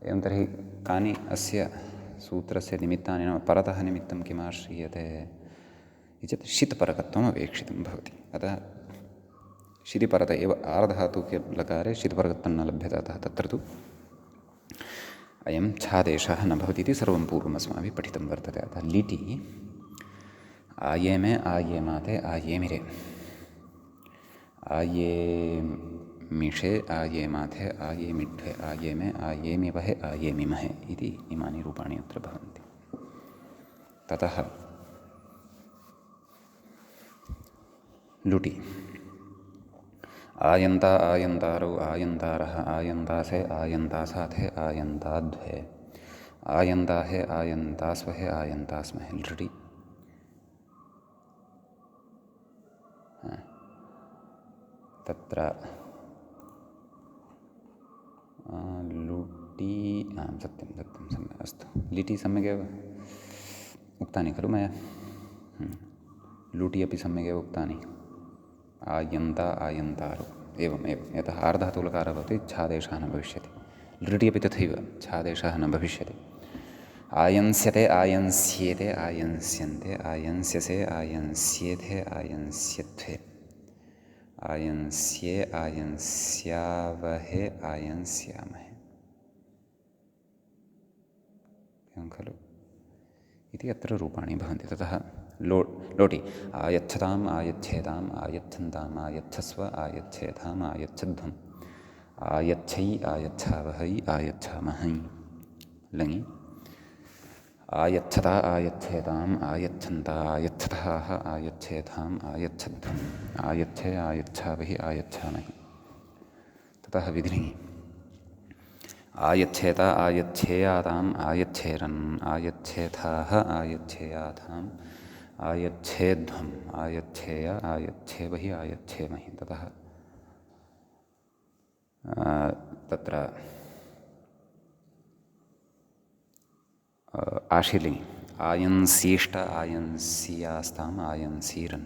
एवं तर्हि कानि अस्य सूत्रस्य निमित्तानि नाम परतः निमित्तं किम् आश्रीयते इति चेत् शित्परकत्वम् अपेक्षितं भवति। अतः शितिपरत एव आर्धातुके लकारे शितिपरकत्वं न लभ्यते। अतः तत्र तु अयं छादेशः न भवति इति सर्वं पूर्वम् अस्माभिः पठितं वर्तते। अतः लिटि आयेमे आयेमाते आयेमिरे आयेमिषे आयेमाथे आयेमिढ्वे आयेमे आयेमिवहे आयेमिमहे इति इमानि रूपाणि अत्र भवन्ति। ततः लुटि आयन्ता आयन्तारौ आयन्तारः आयन्तासे आयन्तासाथे आयन्ताद्वे आयन्ताहे आयन्तास्वहे आयन्तास्महे लृटि तत्र लुटि सत्यं सत्यं सम्यक् अस्तु लिटि सम्यगेव उक्तानि खलु मया लुटि अपि सम्यगेव उक्तानि आयन्त आयन्तारु एवम् यतः आर्धधातुलकारः भवति छादेशः न भविष्यति लृटि अपि तथैव छादेशः न भविष्यति आयंस्यते आयंस्येते आयंस्यन्ते आयंस्यसे आयंस्येथे आयंस्यध्वे आयंस्ये आयंस्यावहे आयंस्यामहे एवं खलु इति अत्र रूपाणि भवन्ति ततः लोटि आयच्छताम् आयच्छेताम् आयच्छन्ताम् आयच्छस्व आयच्छेथाम् आयच्छध्वम् आयच्छै आयच्छावहै आयच्छामहै लङि आयच्छता आयच्छेताम् आयच्छन्ता आयच्छथाः आयच्छेथाम् आयच्छध्वम् आयच्छे आयच्छावहि आयच्छामहि ततः विधिलिङि आयच्छेत आयच्छेयाताम् आयच्छेरन् आयच्छेथाः आयच्छेयाथाम् आयच्छेध्वम् आयच्छेय आयच्छेवहि आयच्छेमहि ततः तत्र आशीर्लिङि आयंसीष्ट आयंसीयास्ताम् आयंसीरन्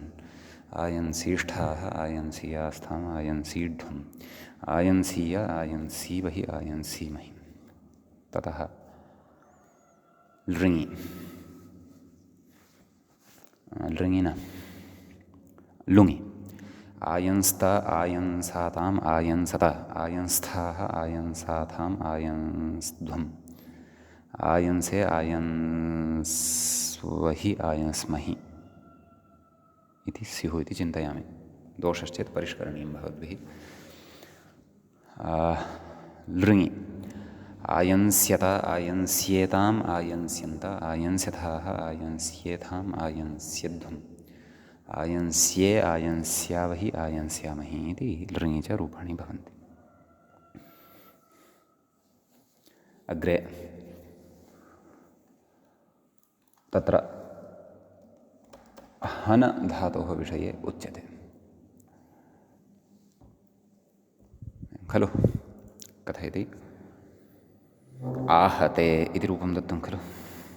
आयंसीष्ठाः आयंसीयास्ताम् आयंसीढ्वम् आयंसीय आयंसीवहि आयंसीमहि ततः लृङि लृङिन लुङि आयंस्त आयंसाताम् आयंसत आयंस्थाः आयंसाथाम् आयंस्ध्वम् आयंसे आयंस्वहि आयंस्महि इति स्युः इति चिन्तयामि दोषश्चेत् परिष्करणीयं भवद्भिः लृङि आयंस्यत आयंस्येताम् आयंस्यन्त आयंस्यथाः आयंस्येथाम् आयंस्यध्वम् आयंस्ये आयंस्यावहि आयंस्यामहि इति लृङि च रूपाणि भवन्ति अग्रे तत्र हन धातोः विषये उच्यते खलु कथयति आहते इति रूपं दत्तं खलु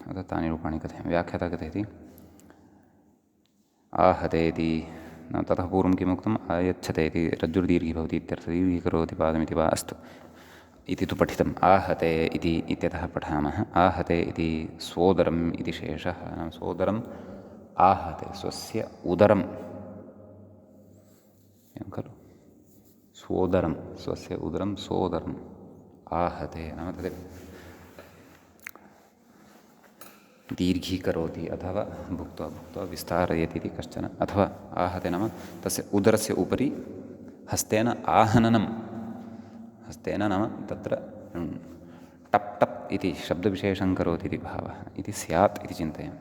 अतः तानि रूपाणि कथयामि व्याख्याता कथयति आहते इति ततः पूर्वं किमुक्तम् आयच्छते इति रज्जुर्दीर्घी भवति इत्यर्थः दीर्घीकरोति पादमिति वा अस्तु इति तु पठितम् आहते इति इत्यतः पठामः आहते इति सोदरम् इति शेषः नाम सोदरम् आहते स्वस्य उदरम् एवं खलु सोदरं स्वस्य उदरं सोदरम् आहते नाम तदेव दीर्घीकरोति अथवा भुक्त्वा भुक्त्वा विस्तारयति इति कश्चन अथवा आहते नाम तस्य उदरस्य उपरि हस्तेन आहननं हस्तेन नाम तत्र टप् टप् इति शब्दविशेषं करोति इति भावः इति स्यात् इति चिन्तयामि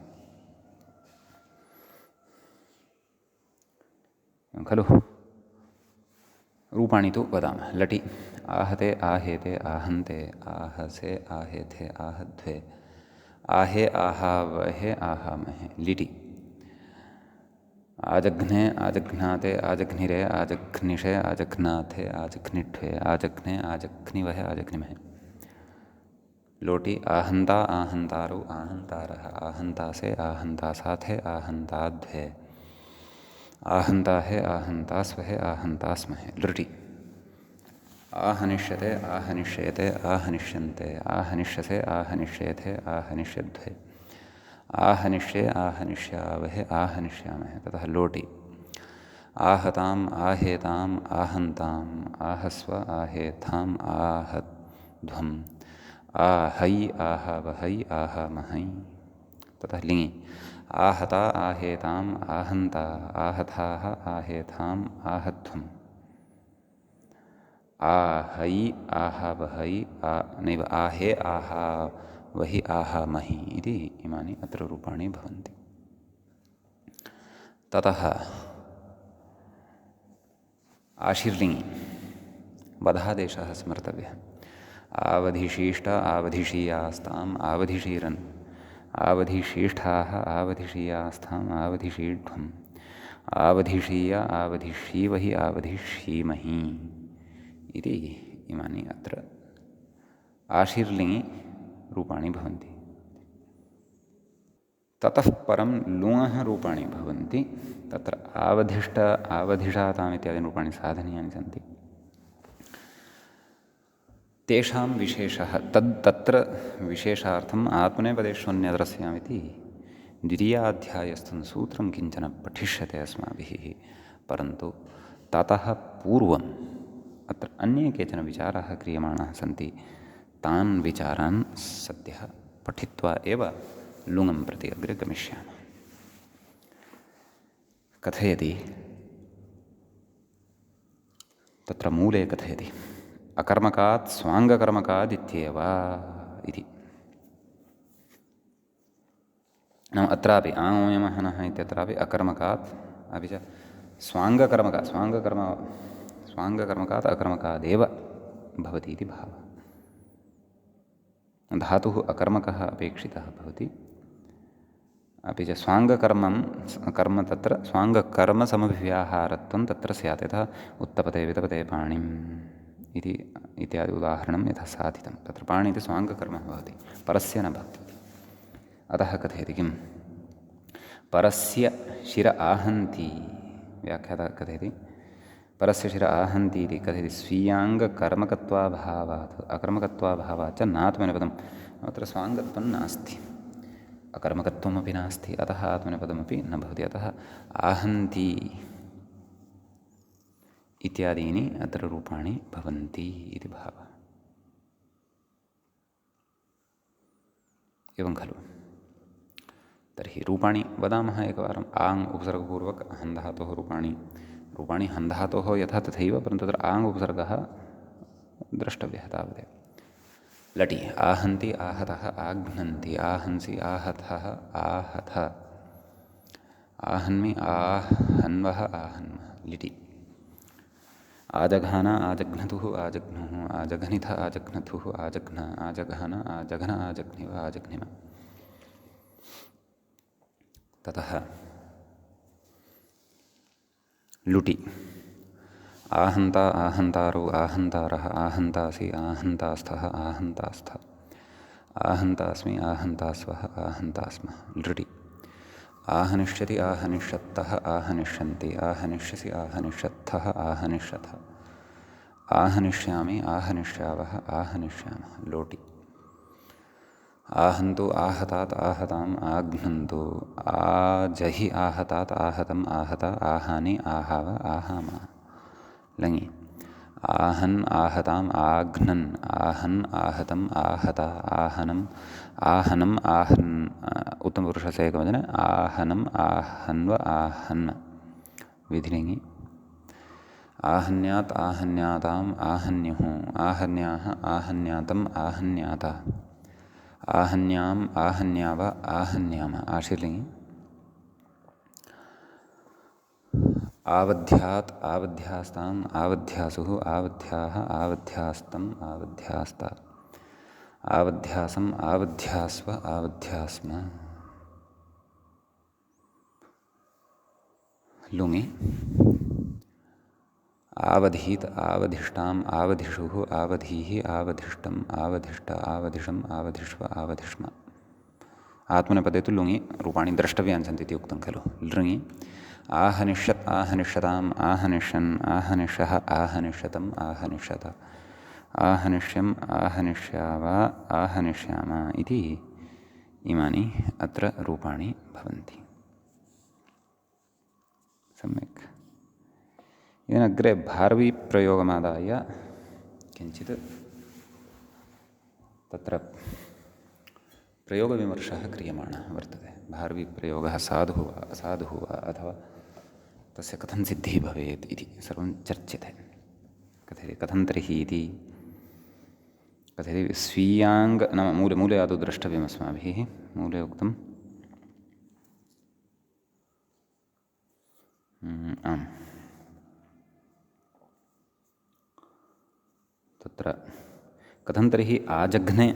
खलु रूपाणि तु वदामः लटि आहते आहेते आहन्ते आहसे आहेथे आहध्वे आहे आहावहे आहामहे लिटि आजघ्ने आजघ्नाते आजघ्निरे आजघ्निषे आजघ्नाथे आजघ्निष्ठे आजघ्ने आजघ्निवहे आजघ्निमहे लोटि आहन्ता आहन्तारौ आहन्तारः आहन्तासे आहन्तासाथे आहन्ताध्वे आहन्ताहे आहन्तास्वहे आहन्तास्महे लृटि आहनिष्यते आहनिष्येते आहनिष्यन्ते आहनिष्यसे आहनिष्येथे आहनिष्यध्वे आहनिष्ये आहनिष्यावहे आहनिष्यामहे ततः लोटि आहताम् आहेताम् आहन्ताम् आहस्व आहेथाम् आहध्वम् आहै आहावहै आहामहै ततः लिङि आहता आहेताम् आहन्ता आहथाः आहेथाम् आहध्वम् आहै आहावहै नैव आहे आहावहि आहामहि इति इमानि अत्र रूपाणि भवन्ति ततः आशीर्लिङि वधादेशः स्मर्तव्यः आवधिशीष्ट आवधिशीयास्ताम् आवधिशीरन् आवधिशीष्ठाः आवधिशीयास्थाम् आवधिशीढ्वम् आवधिषीय आवधिषीवहि आवधिषीमहि इति इमानि अत्र आशीर्लिङ्गि रूपाणि भवन्ति। ततः परं लुङः रूपाणि भवन्ति। तत्र आवधिष्ट आवधिषाताम् इत्यादीनि रूपाणि साधनीयानि सन्ति। तेषां विशेषः तत्र विशेषार्थम् आत्मनेपदेष्वन्यद्रस्यामिति द्वितीयाध्यायस्थं सूत्रं किञ्चन पठिष्यते अस्माभिः। परन्तु ततः पूर्वम् अत्र अन्ये केचन विचाराः क्रियमाणाः सन्ति। तान् विचारान् सद्यः पठित्वा एव लुङं प्रति अग्रे गमिष्यामः। कथयति तत्र मूले कथयति अकर्मकात् स्वाङ्गकर्मकादित्येव इति। नाम अत्रापि आङ्मयमहनः इत्यत्रापि अकर्मकात् अपि च स्वाङ्गकर्मकात् अकर्मकादेव भवति इति भावः। धातुः अकर्मकः अपेक्षितः भवति। अपि च कर्म तत्र स्वाङ्गकर्मसमभिव्याहारत्वं तत्र स्यात्। यथा उत्तपते वितपते पाणिम् इत्यादि उदाहरणं यथा साधितं। तत्र पाणि इति स्वाङ्गकर्मः भवति, परस्य न भवति। अतः कथयति किं परस्य शिर आहन्ति। व्याख्यातः कथयति परस्य शिर आहन्ति इति कथयति स्वीयाङ्गकर्मकत्वाभावात् अकर्मकत्वाभावात् च नात्मनेपदम्। अत्र स्वाङ्गत्वं नास्ति, अकर्मकत्वमपि नास्ति, अतः आत्मनेपदमपि न भवति। अतः आहन्ति इत्यादीनि अत्र रूपाणि भवन्ति इति भावः। एवं खलु। तर्हि रूपाणि वदामः एकवारम्। आङ् उपसर्गपूर्वक हन्धातोः रूपाणि हन्धातोः यथा तथैव, परन्तु तत्र आङ् उपसर्गः द्रष्टव्यः तावदेव। लटि आहन्ति आहतः आघ्नन्ति आहन्सि आहतः आहथ आहन्मि आहन्वः आहन्मः लिटि। आजघान आजघ्नतुः आजघ्नुः आजघनिथ आजघ्नथुः आजघ्न आजघान आजघन आजघ्निव आजघ्निम। ततः लुटि आहन्ता आहन्तारो आहन्तारः आहन्तासि आहन्तास्थः आहन्तास्थ आहन्तास्मि आहन्तास्वः आहन्तास्मः। लृटि आहनिष्यति आहनिष्यत्तः आहनिष्यन्ति आहनिष्यसि आहनिष्यत्थः आहनिष्यथ आहनिष्यामि आहनिष्यावः आहनिष्यामः। लोटि आहन्तु आहतात् आहताम् आघ्नन्तु आजहि आहतात् आहतम् आहत आहानि आहाव आहाम। लङि आहन् आहताम् आघ्नन् आहन् आहतम् आहत आहनम् आहनम् आहन्। उत्तमपुरुषस्य एकवचने आहनम् आहन्व आहन्। विधिलिङि आहन्यात् आहन्याताम् आहन्युः आहन्याः आहन्यातम् आहन्याता आहन्याम् आहन्याव आहन्याम। आशीर्लिङि आवध्यात् आवध्यास्ताम् आवध्यासुः आवध्याः आवध्यास्तम् आवध्यास्ता आवध्यासम् आवध्यास्व आवध्यास्म। लुङि आवधीत आवधिष्टाम् आवधिषुः आवधीः आवधिष्टम् आवधिष्ट आवधिषम् आवधिष्व आवधिष्म। आत्मनेपदे तु लुङि रूपाणि द्रष्टव्यानि सन्ति इति उक्तं खलु। लृङि आहनिष्यत् आहनिष्यताम् आहनिष्यन् आहनिष्यः आहनिष्यतम् आहनिष्यत आहनिष्यम् आहनिष्याव आहनिष्याम इति इमानि अत्र रूपाणि भवन्ति। सम्यक्। इदमग्रे भारवीप्रयोगमादाय किञ्चित् तत्र प्रयोगविमर्शः क्रियमाणः वर्तते। भारवीप्रयोगः साधुः वा असाधुः वा अथवा तस्य कथं सिद्धिः भवेत् इति सर्वं चर्च्यते। कथयति कथं तर्हि इति कथयति स्वीयाङ्ग नाम मूले आदौ द्रष्टव्यम् अस्माभिः। मूले उक्तम् आम् तत्र कथं तर्हि आजघ्ने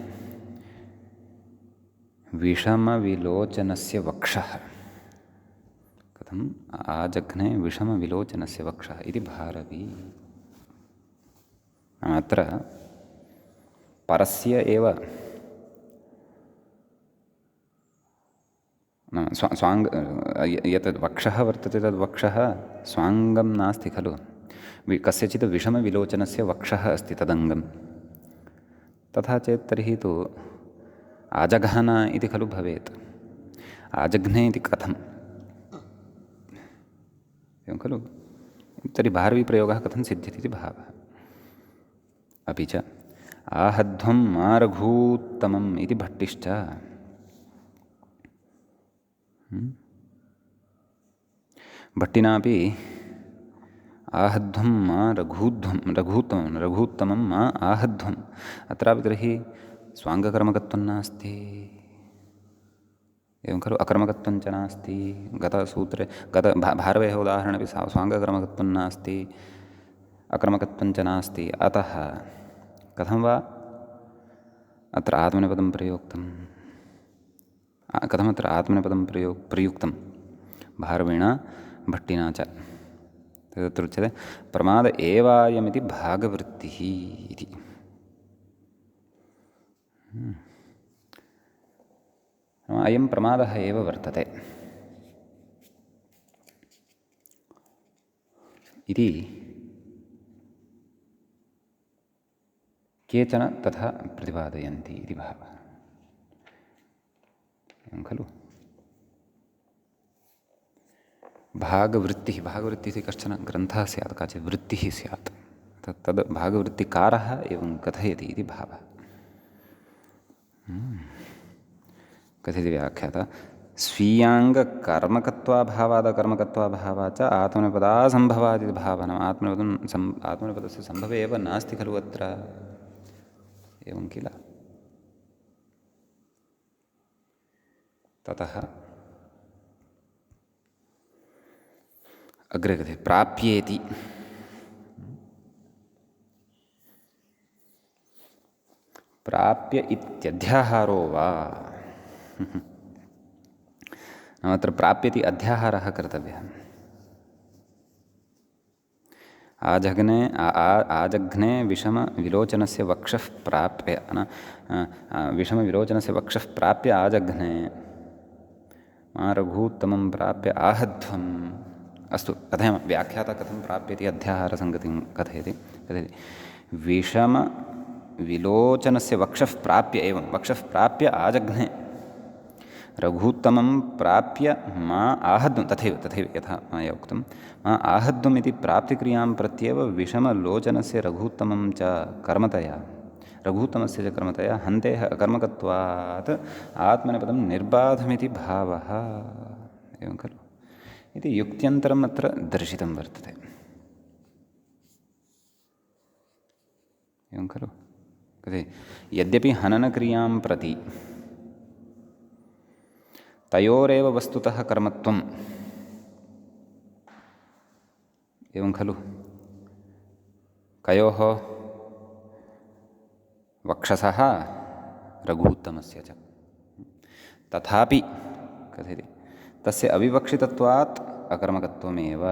विषमविलोचनस्य वक्षः। कथम् आजघ्ने विषमविलोचनस्य वक्षः इति भारवी। अत्र परस्य एव स्वाङ्ग यत् वक्षः वर्तते तद् वक्षः स्वाङ्गं नास्ति खलु, कस्यचित् विषमविलोचनस्य वक्षः अस्ति तदङ्गं। तथा चेत् तर्हि तु आजघान इति खलु भवेत्, आजघ्ने इति कथम्, एवं खलु। तर्हि भारवीप्रयोगः कथं सिद्ध्यति इति भावः। अपि च आहध्वं मारघूत्तमम् इति भट्टिश्च भट्टिनापि आहध्वं मा रघूत्तमं मा आहध्वम्, अत्रापि तर्हि स्वाङ्गकर्मकत्वं नास्ति, एवं खलु, अकर्मकत्वं च नास्ति। गतसूत्रे भारवेः उदाहरणेपि स्वाङ्गकर्मकत्वं नास्ति, अकर्मकत्वं च नास्ति। अतः कथं वा अत्र आत्मनेपदं प्रयुक्तं, कथमत्र आत्मनेपदं प्रयुक्तं भारवेण भट्टिना च। तदत्र उच्यते प्रमाद एवायमिति भागवृत्तिः इति। अयं प्रमादः एव वर्तते इति केचन तथा प्रतिपादयन्ति इति भावः, एवं खलु। भागवृत्तिः इति कश्चन ग्रन्थः स्यात्, काचित् वृत्तिः स्यात्, तद् भागवृत्तिकारः एवं कथयति इति भावः। कथयति व्याख्याता स्वीयाङ्गकर्मकत्वाभावादकर्मकत्वाभावात् च आत्मनेपदासम्भवादिति भावः। आत्मनेपदस्य सम्भवे एव नास्ति खलु अत्र, एवं किल। ततः अग्रे कथयति प्राप्येति, प्राप्य इत्यध्याहारो वा। नाम अत्र प्राप्यति अध्याहारः कर्तव्यः। आजघ्ने विषमविलोचनस्य वक्षः प्राप्य विषमविलोचनस्य वक्षः प्राप्य आजघ्ने रघूत्तमं प्राप्य आहध्वम्। अस्तु, कथयाम व्याख्याता कथं प्राप्यति अध्याहारसङ्गतिं कथयति। विषमविलोचनस्य वक्षः प्राप्य, एवं वक्षः प्राप्य आजघ्ने रघूत्तमं प्राप्य मा आहध्वं, तथैव यथा मया उक्तं, मा आहध्वम् इति प्राप्तिक्रियां प्रत्येव विषमलोचनस्य रघूत्तमं च कर्मतया, रघूत्तमस्य च कर्मतया हन्तेः अकर्मकत्वात् आत्मनेपदं निर्बाधमिति भावः, एवं खलु इति युक्त्यन्तरम् अत्र दर्शितं वर्तते, एवं खलु। यद्यपि हननक्रियां प्रति तयोरेव वस्तुतः कर्मत्वम्, एवं खलु, कयोः, वक्षसः रघूत्तमस्य च। तथापि कथयति तस्य अविवक्षितत्वात् अकर्मकत्वमेव,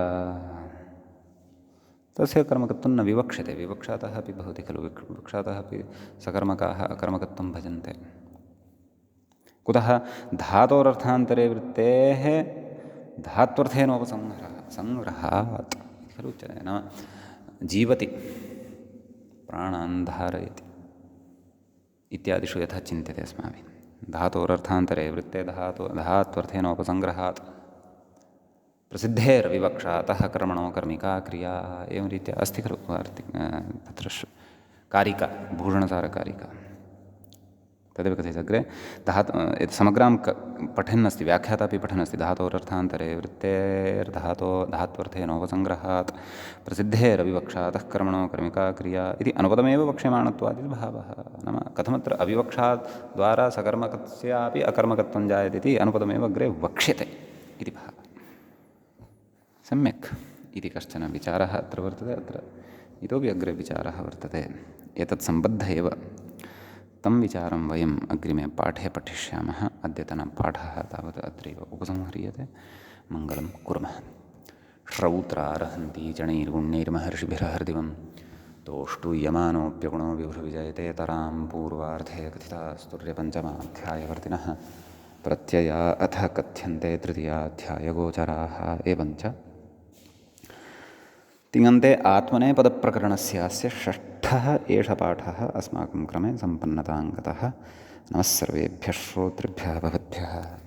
तस्य कर्मकत्वं न विवक्ष्यते, विवक्षातः अपि भवति खलु, विवक्षातः अपि सकर्मकाः अकर्मकत्वं भजन्ते। कुतः धातोरर्थान्तरे वृत्तेः धात्वर्थेनोपसंग्रहात् खलु उच्यते। नाम जीवति, प्राणान् धारयति इत्यादिषु यथा चिन्त्यते अस्माभिः। धातोरर्थान्तरे वृत्ते धात्वर्थेनोपसंग्रहात् प्रसिद्धेर्विवक्षातः कर्मणो कर्मिका क्रिया, एवं रीत्या अस्ति खलु तत्र कारिका, भूषणसारकारिका। तदेव कथयति अग्रे समग्रां पठन् अस्ति, व्याख्याता अपि पठन् अस्ति। धातोरर्थान्तरे वृत्तेर्धात्वर्थेनोपसंग्रहात् प्रसिद्धेरविवक्षातः कर्मणो कर्मिका क्रिया इति अनुपदमेव वक्ष्यमाणत्वादिति भावः। नाम कथमत्र अविवक्षात् द्वारा सकर्मकस्यापि अकर्मकत्वं जायते इति अनुपदमेव अग्रे वक्ष्यते इति भावः। सम्यक् इति कश्चन विचारः अत्र वर्तते। अत्र इतोपि अग्रे विचारः वर्तते, एतत् सम्बद्ध एव। तं विचारं वयम् अग्रिमे पाठे पठिष्यामः। अद्यतनपाठः तावत् अत्रैव उपसंह्रियते। मङ्गलं कुर्मः। श्रौत्रार्हन्ति चणैर्गुण्यैर्महर्षिभिरहर्दिवं तोष्टूयमानोऽप्यगुणो विभुर्विजयते तरां पूर्वार्धे कथितास्तुर्यपञ्चमाध्यायवर्तिनः प्रत्यया अथ कथ्यन्ते तृतीयाध्यायगोचराः एवञ्च तिङन्ते आत्मनेपदप्रकरणस्यास्य षष्ठः एष पाठः अस्माकं क्रमे सम्पन्नताङ्गतः। नमः सर्वेभ्यः श्रोतृभ्यः भवद्भ्यः।